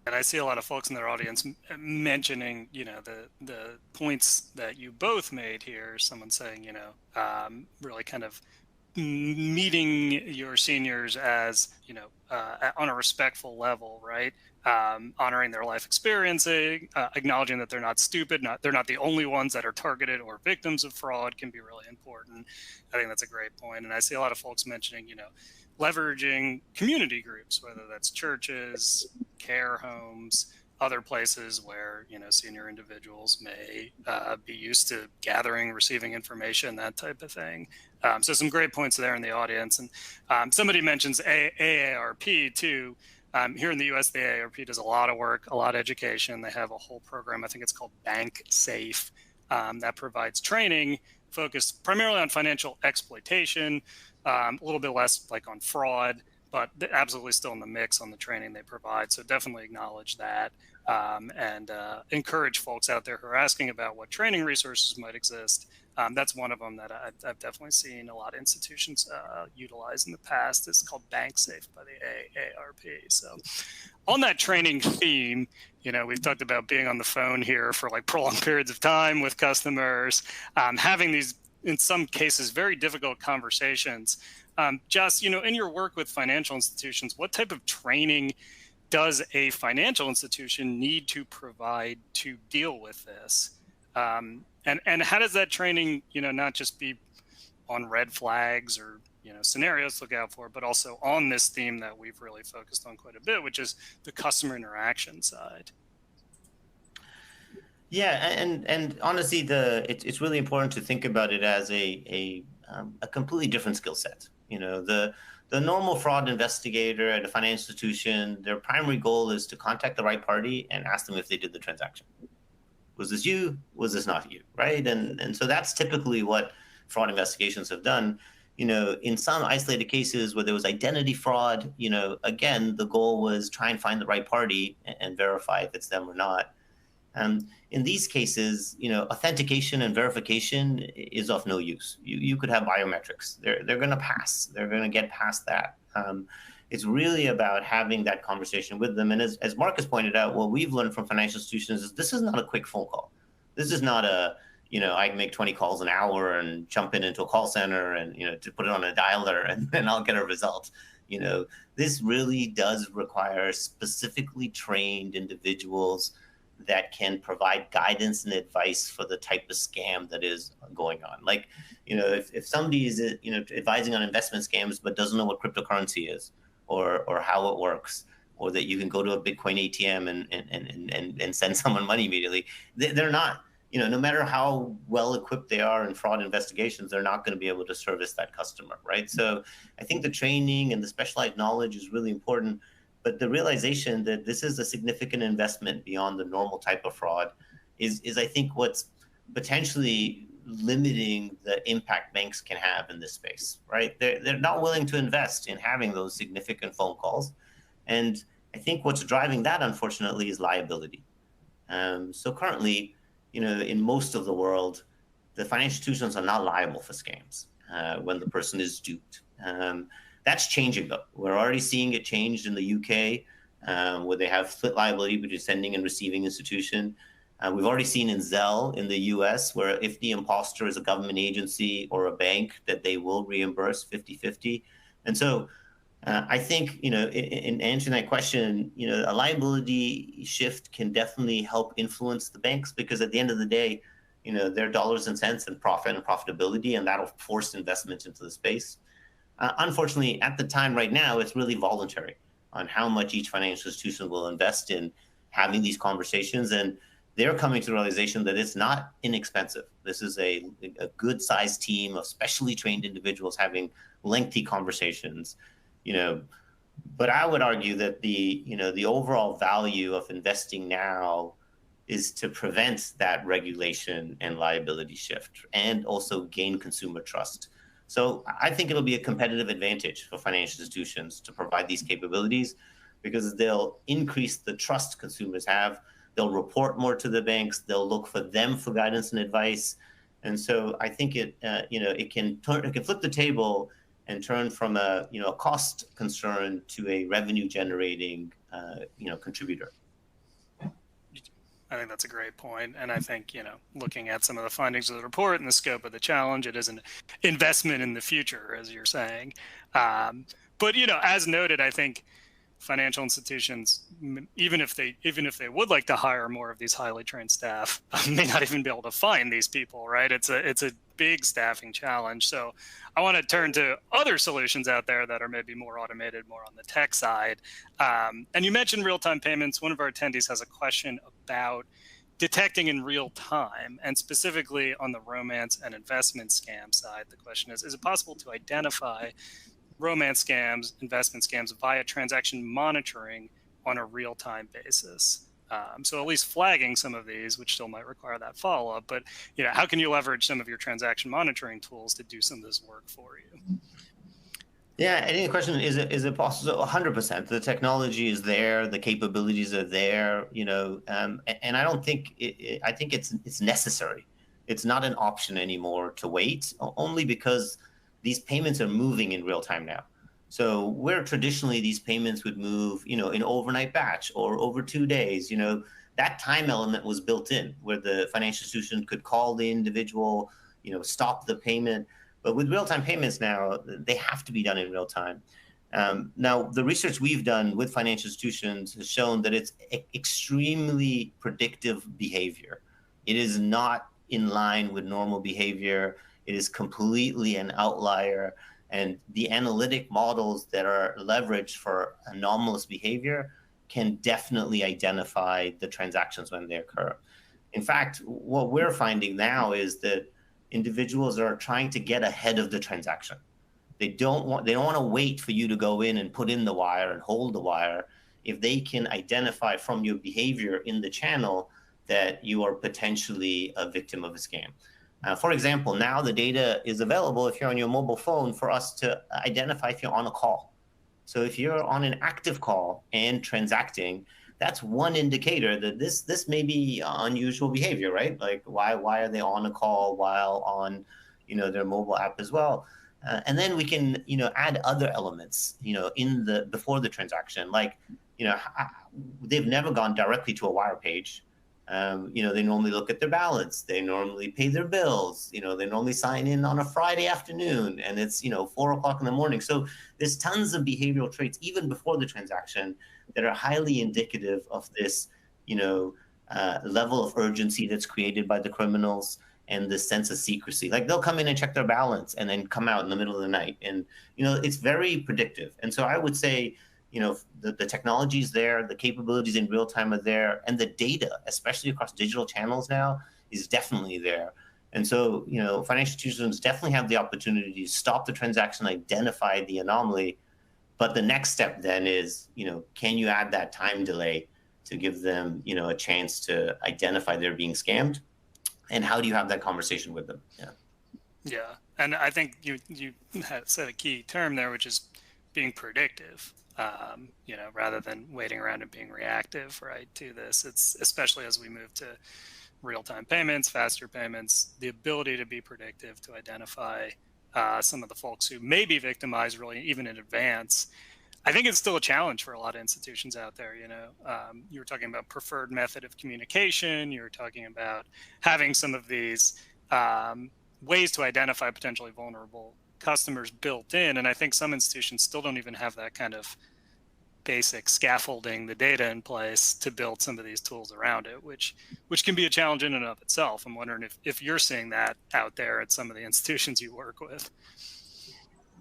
Speaker 1: And I see a lot of folks in their audience mentioning, the points that you both made here. Someone saying, really kind of meeting your seniors as, on a respectful level, right? Honoring their life experience, acknowledging that they're not stupid, they're not the only ones that are targeted or victims of fraud can be really important. I think that's a great point. And I see a lot of folks mentioning, leveraging community groups, whether that's churches, care homes, other places where, senior individuals may be used to gathering, receiving information, that type of thing. So some great points there in the audience. And somebody mentions AARP too. Here in the US, the AARP does a lot of work, a lot of education. They have a whole program, I think it's called Bank Safe, that provides training focused primarily on financial exploitation, a little bit less like on fraud. but they're absolutely still in the mix on the training they provide. So definitely acknowledge that, and encourage folks out there who are asking about what training resources might exist. That's one of them that I've definitely seen a lot of institutions utilize in the past. It's called BankSafe by the AARP. So on that training theme, we've talked about being on the phone here for like prolonged periods of time with customers, having these, in some cases, very difficult conversations. Jess, in your work with financial institutions, what type of training does a financial institution need to provide to deal with this? And how does that training, not just be on red flags or scenarios to look out for, but also on this theme that we've really focused on quite a bit, which is the customer interaction side?
Speaker 3: Yeah, and honestly, it's really important to think about it as a completely different skill set. The normal fraud investigator at a financial institution, their primary goal is to contact the right party and ask them if they did the transaction. Was this you? Was this not you? Right? And so that's typically what fraud investigations have done. In some isolated cases where there was identity fraud, again, the goal was try and find the right party and verify if it's them or not. In these cases, authentication and verification is of no use. You could have biometrics. They're going to pass. They're going to get past that. It's really about having that conversation with them. And as Marcus pointed out, what we've learned from financial institutions is this is not a quick phone call. This is not I can make 20 calls an hour and jump into a call center and, to put it on a dialer and then I'll get a result. This really does require specifically trained individuals that can provide guidance and advice for the type of scam that is going on. Like, if somebody is, advising on investment scams but doesn't know what cryptocurrency is or how it works, or that you can go to a Bitcoin ATM and send someone money immediately, they're not, no matter how well equipped they are in fraud investigations, they're not going to be able to service that customer, right? So I think the training and the specialized knowledge is really important. But the realization that this is a significant investment beyond the normal type of fraud is I think, what's potentially limiting the impact banks can have in this space, right? They're not willing to invest in having those significant phone calls. And I think what's driving that, unfortunately, is liability. So currently, in most of the world, the financial institutions are not liable for scams when the person is duped. That's changing, though. We're already seeing it changed in the UK, where they have split liability between sending and receiving institution. We've already seen in Zelle in the US, where if the imposter is a government agency or a bank, that they will reimburse 50-50. And so I think, in answering that question, a liability shift can definitely help influence the banks, because at the end of the day, their dollars and cents and profit and profitability, and that'll force investment into the space. Unfortunately, at the time right now, it's really voluntary on how much each financial institution will invest in having these conversations. And they're coming to the realization that it's not inexpensive. This is a good sized team of specially trained individuals having lengthy conversations, But I would argue that the overall value of investing now is to prevent that regulation and liability shift and also gain consumer trust. So I think it'll be a competitive advantage for financial institutions to provide these capabilities, because they'll increase the trust consumers have. They'll report more to the banks. They'll look for them for guidance and advice. And so I think it can flip the table and turn from a cost concern to a revenue generating contributor.
Speaker 1: I think that's a great point. And I think, looking at some of the findings of the report and the scope of the challenge, it is an investment in the future, as you're saying. But, as noted, I think financial institutions, even if they would like to hire more of these highly trained staff, may not even be able to find these people, right? It's a big staffing challenge. So I want to turn to other solutions out there that are maybe more automated, more on the tech side. And you mentioned real-time payments. One of our attendees has a question about detecting in real time, and specifically on the romance and investment scam side. The question is it possible to identify romance scams, investment scams via transaction monitoring on a real-time basis? So at least flagging some of these, which still might require that follow-up, but how can you leverage some of your transaction monitoring tools to do some of this work for you?
Speaker 3: Yeah, I think the question is it possible? 100%. The technology is there, the capabilities are there, and I don't think I think it's necessary. It's not an option anymore to wait, only because these payments are moving in real time now. So where traditionally these payments would move, in overnight batch or over 2 days, that time element was built in where the financial institution could call the individual, stop the payment. But with real-time payments now, they have to be done in real time. Now, the research we've done with financial institutions has shown that it's extremely predictive behavior. It is not in line with normal behavior. It is completely an outlier. And the analytic models that are leveraged for anomalous behavior can definitely identify the transactions when they occur. In fact, what we're finding now is that individuals are trying to get ahead of the transaction. They don't want to wait for you to go in and put in the wire and hold the wire. If they can identify from your behavior in the channel that you are potentially a victim of a scam. For example, now the data is available if you're on your mobile phone for us to identify if you're on a call. So if you're on an active call and transacting, that's one indicator that this may be unusual behavior, right? Like why are they on a call while on, their mobile app as well? And then we can, add other elements, in the before the transaction, like, they've never gone directly to a wire page. They normally look at their balance. They normally pay their bills. They normally sign in on a Friday afternoon, and it's 4 o'clock in the morning. So there's tons of behavioral traits even before the transaction that are highly indicative of this, level of urgency that's created by the criminals and the sense of secrecy. Like they'll come in and check their balance and then come out in the middle of the night, and it's very predictive. And so I would say, the technology is there, the capabilities in real time are there, and the data, especially across digital channels now, is definitely there. And so, financial institutions definitely have the opportunity to stop the transaction, identify the anomaly. But the next step then is, can you add that time delay to give them, a chance to identify they're being scammed? And how do you have that conversation with them? Yeah.
Speaker 1: Yeah, and I think you had said a key term there, which is being predictive. Rather than waiting around and being reactive, right, to this. It's especially as we move to real-time payments, faster payments, the ability to be predictive, to identify some of the folks who may be victimized really even in advance. I think it's still a challenge for a lot of institutions out there. You were talking about preferred method of communication. You were talking about having some of these ways to identify potentially vulnerable customers built in. And I think some institutions still don't even have that kind of basic scaffolding, the data in place to build some of these tools around it, which can be a challenge in and of itself. I'm wondering if you're seeing that out there at some of the institutions you work with.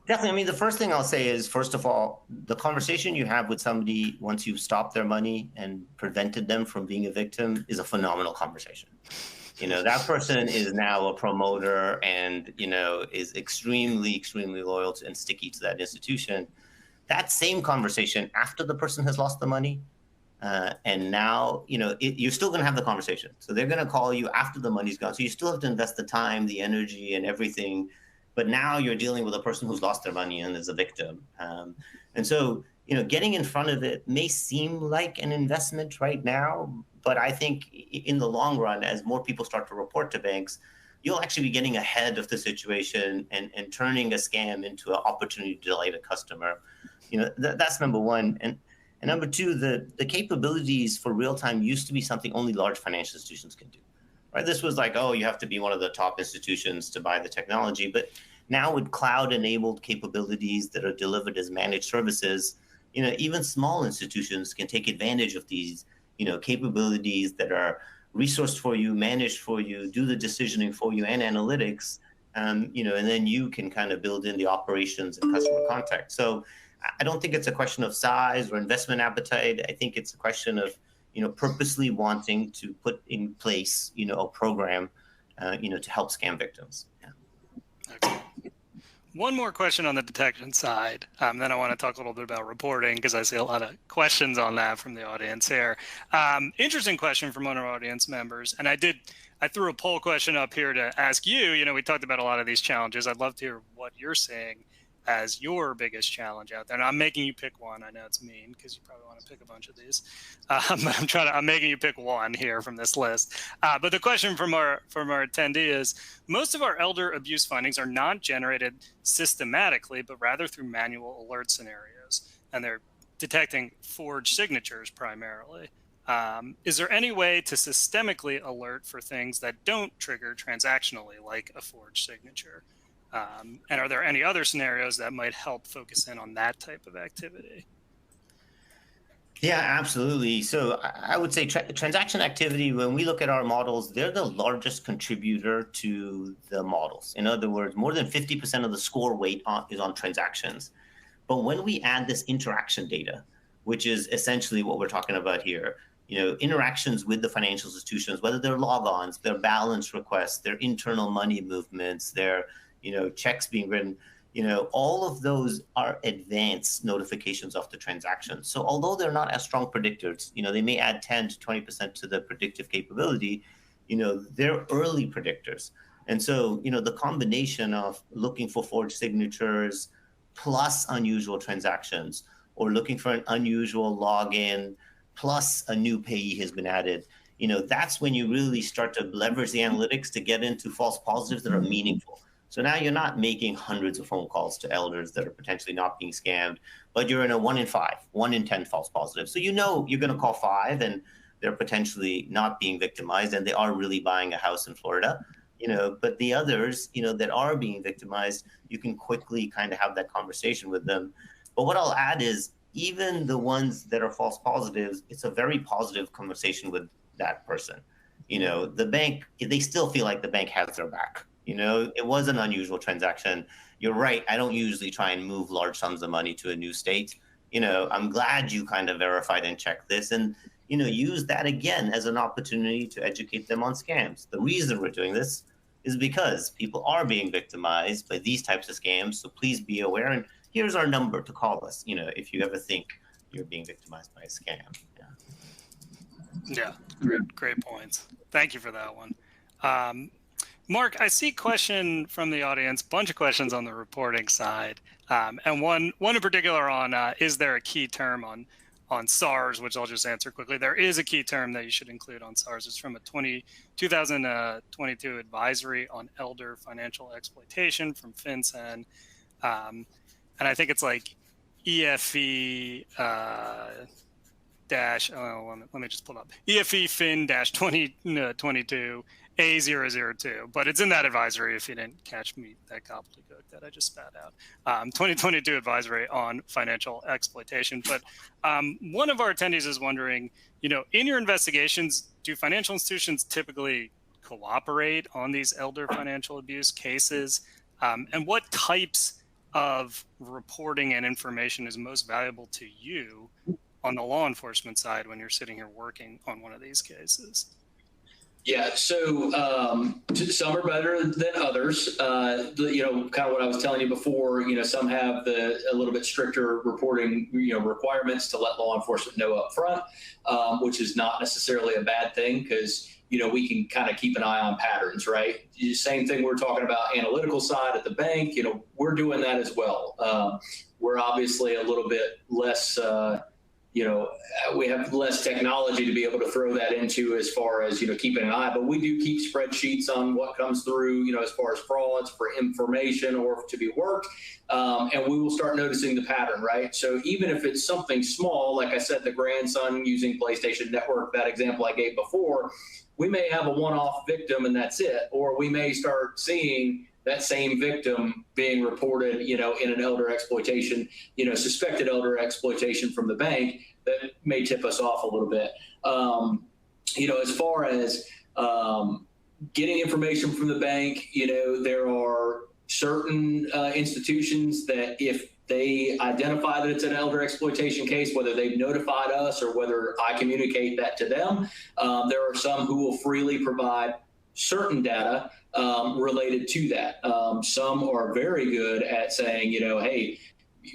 Speaker 3: Definitely. I mean, the first thing I'll say is, first of all, the conversation you have with somebody once you've stopped their money and prevented them from being a victim is a phenomenal conversation. That person is now a promoter and, is extremely, extremely loyal to and sticky to that institution. That same conversation after the person has lost the money, and now, you're still going to have the conversation. So they're going to call you after the money's gone. So you still have to invest the time, the energy, and everything. But now you're dealing with a person who's lost their money and is a victim. And so, getting in front of it may seem like an investment right now, but I think in the long run, as more people start to report to banks, you'll actually be getting ahead of the situation and turning a scam into an opportunity to delight a customer. That's number one. And number two, the capabilities for real time used to be something only large financial institutions can do. Right? This was like, oh, you have to be one of the top institutions to buy the technology. But now with cloud-enabled capabilities that are delivered as managed services, even small institutions can take advantage of these, capabilities that are resourced for you, managed for you, do the decisioning for you, and analytics. And then you can kind of build in the operations and customer contact. So I don't think it's a question of size or investment appetite. I think it's a question of, purposely wanting to put in place, a program, to help scam victims. Yeah.
Speaker 1: Okay. One more question on the detection side. Then I want to talk a little bit about reporting because I see a lot of questions on that from the audience here. Interesting question from one of our audience members. And I threw a poll question up here to ask you. We talked about a lot of these challenges. I'd love to hear what you're seeing. as your biggest challenge out there? And I'm making you pick one. I know it's mean because you probably want to pick a bunch of these. But I'm making you pick one here from this list. But the question from our attendee is, most of our elder abuse findings are not generated systematically, but rather through manual alert scenarios. And they're detecting forged signatures primarily. Is there any way to systemically alert for things that don't trigger transactionally, like a forged signature? And are there any other scenarios that might help focus in on that type of activity?
Speaker 3: Yeah, absolutely. So I would say transaction activity, when we look at our models, they're the largest contributor to the models. In other words, more than 50% of the score weight is on transactions. But when we add this interaction data, which is essentially what we're talking about here, interactions with the financial institutions, whether they're logons, their balance requests, their internal money movements, their checks being written, all of those are advanced notifications of the transaction. So although they're not as strong predictors, they may add 10 to 20% to the predictive capability, they're early predictors. And so, the combination of looking for forged signatures plus unusual transactions, or looking for an unusual login plus a new payee has been added, that's when you really start to leverage the analytics to get into false positives that are meaningful. So now you're not making hundreds of phone calls to elders that are potentially not being scammed, but you're in a 1 in 5, 1 in 10 false positives. So you're going to call 5 and they're potentially not being victimized and they are really buying a house in Florida. But the others, that are being victimized, you can quickly kind of have that conversation with them. But what I'll add is, even the ones that are false positives, it's a very positive conversation with that person. The bank, they still feel like the bank has their back. It was an unusual transaction. You're right. I don't usually try and move large sums of money to a new state. I'm glad you kind of verified and checked this, and use that again as an opportunity to educate them on scams. The reason we're doing this is because people are being victimized by these types of scams. So please be aware. And here's our number to call us, if you ever think you're being victimized by a scam.
Speaker 1: Yeah, great points. Thank you for that one. Mark, I see question from the audience, bunch of questions on the reporting side. And one in particular on, is there a key term on SARS, which I'll just answer quickly. There is a key term that you should include on SARS. It's from a 2022 advisory on elder financial exploitation from FinCEN. And I think it's like EFE dash, let me just pull it up. EFE Fin dash 2022 A002, but it's in that advisory if you didn't catch me that gobbledygook that I just spat out. 2022 advisory on financial exploitation. But one of our attendees is wondering, in your investigations, do financial institutions typically cooperate on these elder financial abuse cases? And what types of reporting and information is most valuable to you on the law enforcement side when you're sitting here working on one of these cases?
Speaker 2: Yeah, so some are better than others. Kind of what I was telling you before. Some have a little bit stricter reporting, requirements to let law enforcement know up front, which is not necessarily a bad thing because we can kind of keep an eye on patterns, right? Same thing we're talking about analytical side at the bank. We're doing that as well. We're obviously a little bit less. We have less technology to be able to throw that into as far as, keeping an eye, but we do keep spreadsheets on what comes through, as far as frauds for information or to be worked. And we will start noticing the pattern, right? So even if it's something small, like I said, the grandson using PlayStation Network, that example I gave before, we may have a one-off victim and that's it. Or we may start seeing that same victim being reported, in an elder exploitation, suspected elder exploitation from the bank that may tip us off a little bit. As far as getting information from the bank, there are certain institutions that if they identify that it's an elder exploitation case, whether they've notified us or whether I communicate that to them, there are some who will freely provide certain data related to that. Some are very good at saying, hey,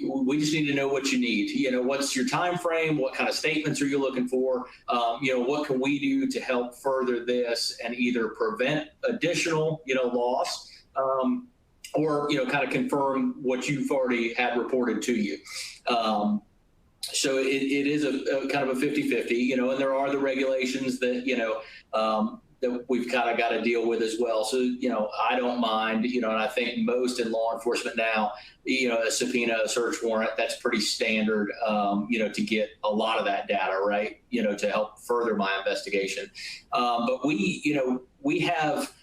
Speaker 2: we just need to know what you need. What's your time frame? What kind of statements are you looking for? What can we do to help further this and either prevent additional, loss? or, kind of confirm what you've already had reported to you. So it is a kind of a 50-50, and there are the regulations that, that we've kind of got to deal with as well. So, I don't mind, and I think most in law enforcement now, a subpoena, a search warrant, that's pretty standard, to get a lot of that data, right, to help further my investigation. But we have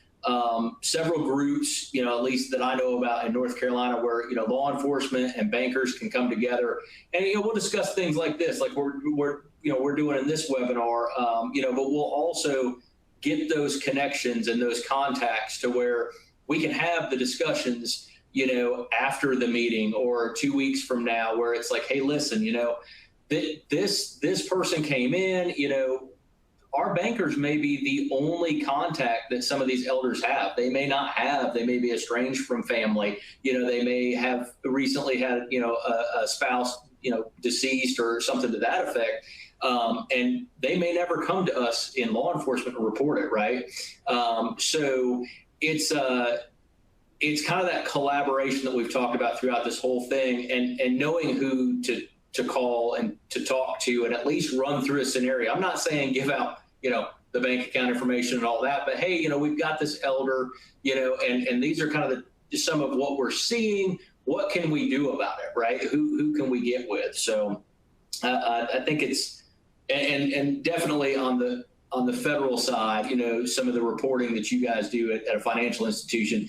Speaker 2: several groups, at least that I know about in North Carolina, where, law enforcement and bankers can come together, and, we'll discuss things like this, like we're doing in this webinar, but we'll also get those connections and those contacts to where we can have the discussions, after the meeting or 2 weeks from now, where it's like, hey, listen, this person came in, our bankers may be the only contact that some of these elders have. They may not have, they may be estranged from family. They may have recently had, a spouse, deceased or something to that effect. And they may never come to us in law enforcement and report it, right? So it's kind of that collaboration that we've talked about throughout this whole thing, and knowing who to call and to talk to, and at least run through a scenario. I'm not saying give out, the bank account information and all that, but hey, we've got this elder, and these are kind of some of what we're seeing. What can we do about it, right? Who can we get with? So I think it's, and definitely on the federal side, some of the reporting that you guys do at a financial institution,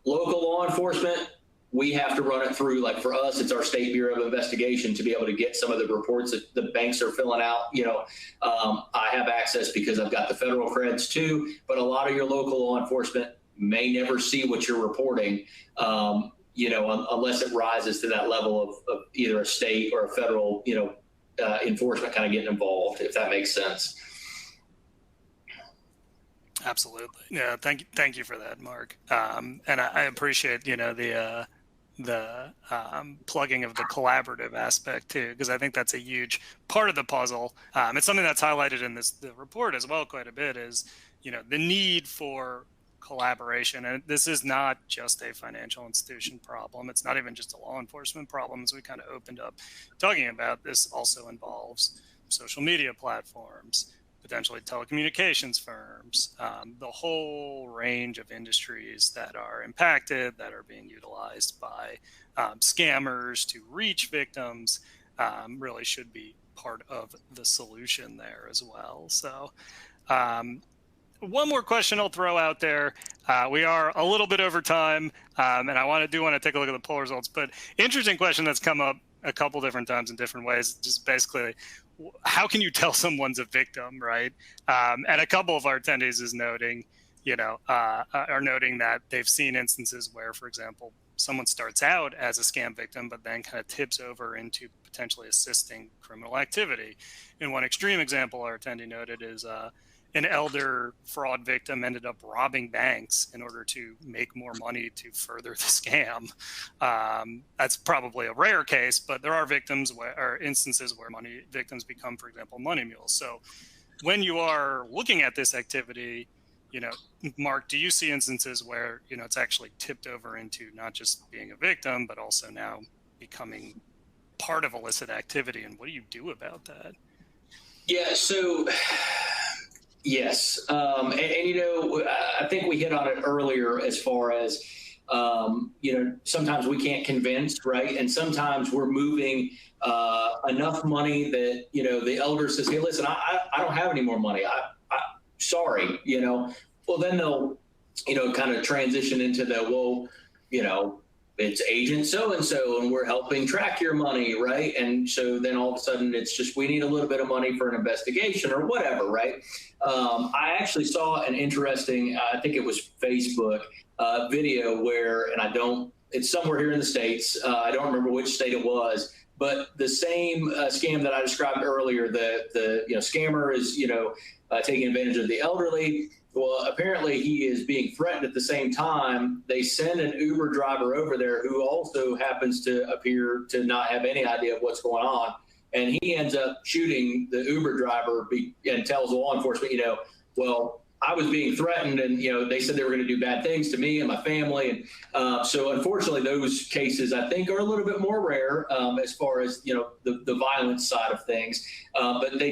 Speaker 2: local law enforcement, we have to run it through. Like for us, it's our State Bureau of Investigation to be able to get some of the reports that the banks are filling out. I have access because I've got the federal creds too, but a lot of your local law enforcement may never see what you're reporting, unless it rises to that level of either a state or a federal, enforcement kind of getting involved, if that makes sense.
Speaker 1: Absolutely. Yeah. Thank you for that, Mark. And I appreciate, the plugging of the collaborative aspect too, because I think that's a huge part of the puzzle. It's something that's highlighted in the report as well quite a bit, is, the need for collaboration. And this is not just a financial institution problem. It's not even just a law enforcement problem, as we kind of opened up talking about. This also involves social media platforms, potentially telecommunications firms, the whole range of industries that are impacted, that are being utilized by scammers to reach victims, really should be part of the solution there as well. So one more question I'll throw out there. We are a little bit over time, and I want to take a look at the poll results, but interesting question that's come up a couple different times in different ways, just basically, how can you tell someone's a victim, right? And a couple of our attendees is noting, are noting that they've seen instances where, for example, someone starts out as a scam victim, but then kind of tips over into potentially assisting criminal activity. And one extreme example our attendee noted is an elder fraud victim ended up robbing banks in order to make more money to further the scam. That's probably a rare case, but there are instances where victims become, for example, money mules. So when you are looking at this activity, Mark, do you see instances where, it's actually tipped over into not just being a victim, but also now becoming part of illicit activity? And what do you do about that?
Speaker 2: Yeah, so yes. I think we hit on it earlier as far as, sometimes we can't convince, right? And sometimes we're moving enough money that, the elder says, hey, listen, I don't have any more money. Sorry, well, then they'll, kind of transition into it's agent so-and-so, and we're helping track your money, right? And so then all of a sudden it's just, we need a little bit of money for an investigation or whatever, right? I actually saw an interesting, I think it was Facebook video where, it's somewhere here in the States, I don't remember which state it was, but the same scam that I described earlier, the scammer is, taking advantage of the elderly. Well, apparently he is being threatened at the same time. They send an Uber driver over there who also happens to appear to not have any idea of what's going on. And he ends up shooting the Uber driver and tells law enforcement, well, I was being threatened, and they said they were going to do bad things to me and my family, and so unfortunately, those cases I think are a little bit more rare as far as the violence side of things. But I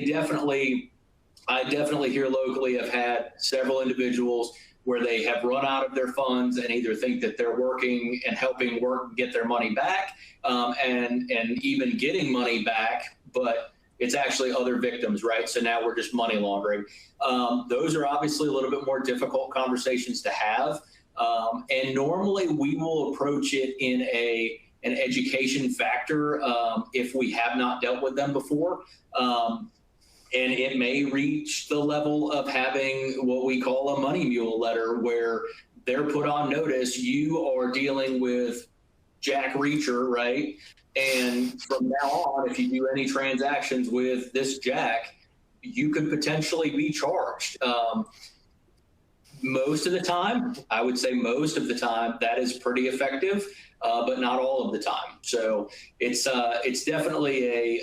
Speaker 2: definitely here locally have had several individuals where they have run out of their funds and either think that they're working and helping work get their money back, and even getting money back, but it's actually other victims, right? So now we're just money laundering. Those are obviously a little bit more difficult conversations to have. And normally we will approach it in an education factor if we have not dealt with them before. And it may reach the level of having what we call a money mule letter, where they're put on notice, you are dealing with Jack Reacher, right? And from now on, if you do any transactions with this Jack, you could potentially be charged. Most of the time, I would say most of the time, that is pretty effective, but not all of the time. So it's definitely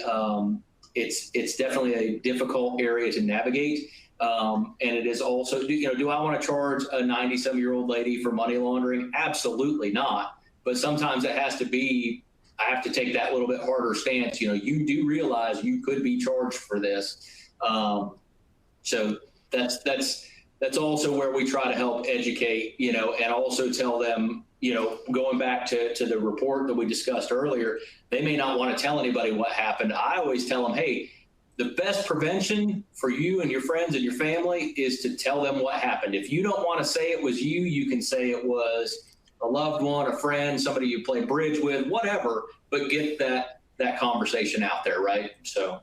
Speaker 2: it's definitely a difficult area to navigate. And it is also, do I want to charge a 90-some-year-old lady for money laundering? Absolutely not. But sometimes it has to be, I have to take that little bit harder stance. You do realize you could be charged for this. So that's also where we try to help educate, and also tell them, going back to the report that we discussed earlier, they may not want to tell anybody what happened. I always tell them, hey, the best prevention for you and your friends and your family is to tell them what happened. If you don't want to say it was you, you can say it was a loved one, a friend, somebody you play bridge with, whatever, but get that conversation out there, right? So.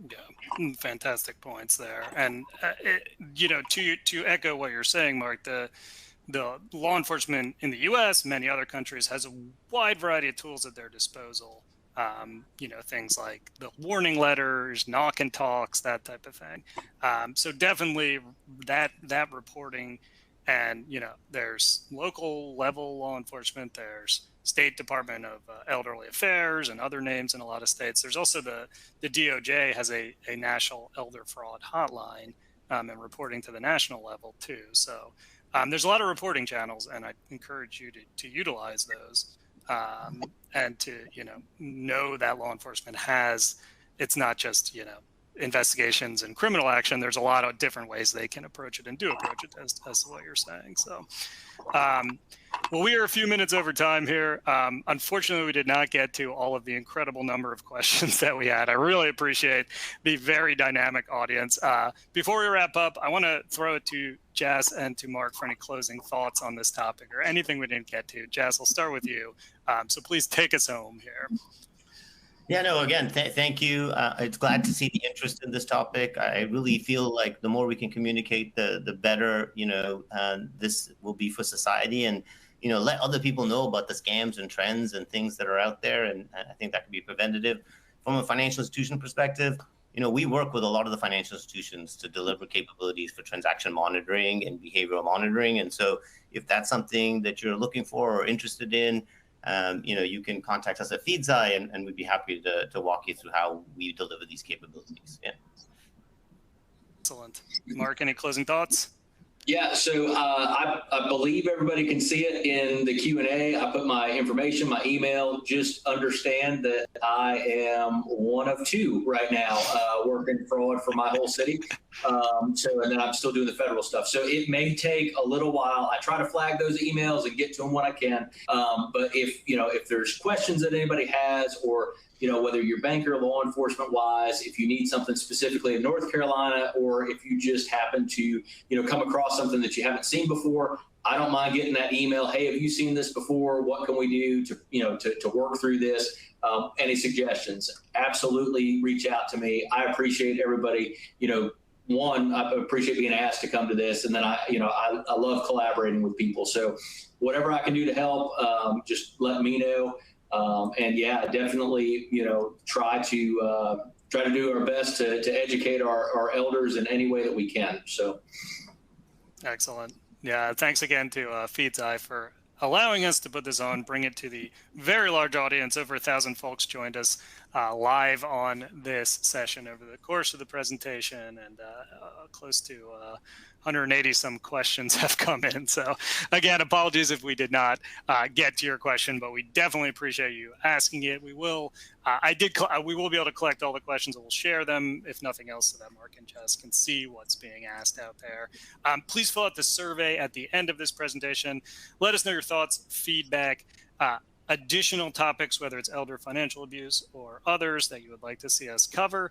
Speaker 1: Yeah, fantastic points there. And, to echo what you're saying, Mark, the law enforcement in the U.S., many other countries, has a wide variety of tools at their disposal. Things like the warning letters, knock and talks, that type of thing. So definitely that reporting, and there's local level law enforcement, there's State Department of Elderly Affairs and other names in a lot of states. There's also the DOJ has a national elder fraud hotline, and reporting to the national level too. So there's a lot of reporting channels, and I encourage you to utilize those, and to know that law enforcement has, it's not just investigations and criminal action. There's a lot of different ways they can approach it and do approach it, as to what you're saying. So well, we are a few minutes over time here. Unfortunately, we did not get to all of the incredible number of questions that we had. I really appreciate the very dynamic audience. Before we wrap up, I want to throw it to Jess and to Mark for any closing thoughts on this topic or anything we didn't get to. Jess, I'll start with you. So please take us home here.
Speaker 3: Yeah, no, again, thank you. It's glad to see the interest in this topic. I really feel like the more we can communicate, the better, this will be for society, and, let other people know about the scams and trends and things that are out there. And I think that can be preventative. From a financial institution perspective, we work with a lot of the financial institutions to deliver capabilities for transaction monitoring and behavioral monitoring. And so if that's something that you're looking for or interested in, you can contact us at FeedZai, and we'd be happy to walk you through how we deliver these capabilities. Yeah.
Speaker 1: Excellent. Mark, any closing thoughts?
Speaker 2: Yeah, so I believe everybody can see it in the Q&A. I put my information, my email. Just understand that I am one of two right now working fraud for my whole city. And then I'm still doing the federal stuff. So it may take a little while. I try to flag those emails and get to them when I can. But if there's questions that anybody has, or whether you're banker, law enforcement wise, if you need something specifically in North Carolina, or if you just happen to, come across something that you haven't seen before, I don't mind getting that email. Hey, have you seen this before? What can we do to work through this? Any suggestions? Absolutely reach out to me. I appreciate everybody, one, I appreciate being asked to come to this. And then I love collaborating with people. So whatever I can do to help, just let me know. And yeah, definitely, try to do our best to educate our elders in any way that we can. So.
Speaker 1: Excellent. Yeah. Thanks again to FeedZai for allowing us to put this on, bring it to the very large audience. Over 1,000 folks joined us live on this session over the course of the presentation, and close to 180 some questions have come in. So again, apologies if we did not get to your question, but we definitely appreciate you asking it. We will we will be able to collect all the questions, and we'll share them, if nothing else, so that Mark and Jess can see what's being asked out there. Please fill out the survey at the end of this presentation. Let us know your thoughts, feedback, additional topics, whether it's elder financial abuse or others that you would like to see us cover.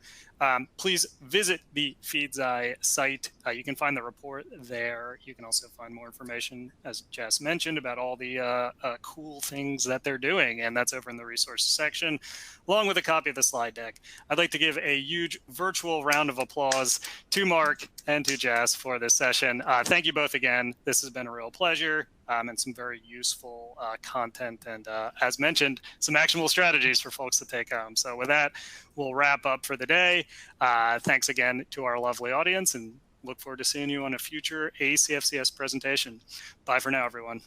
Speaker 1: Please visit the FeedZai site. You can find the report there. You can also find more information, as Jess mentioned, about all the cool things that they're doing, and that's over in the resources section, along with a copy of the slide deck. I'd like to give a huge virtual round of applause to Mark and to Jess for this session. Thank you both again. This has been a real pleasure. And some very useful content, and as mentioned, some actionable strategies for folks to take home. So with that, we'll wrap up for the day. Thanks again to our lovely audience, and look forward to seeing you on a future ACFCS presentation. Bye for now, everyone.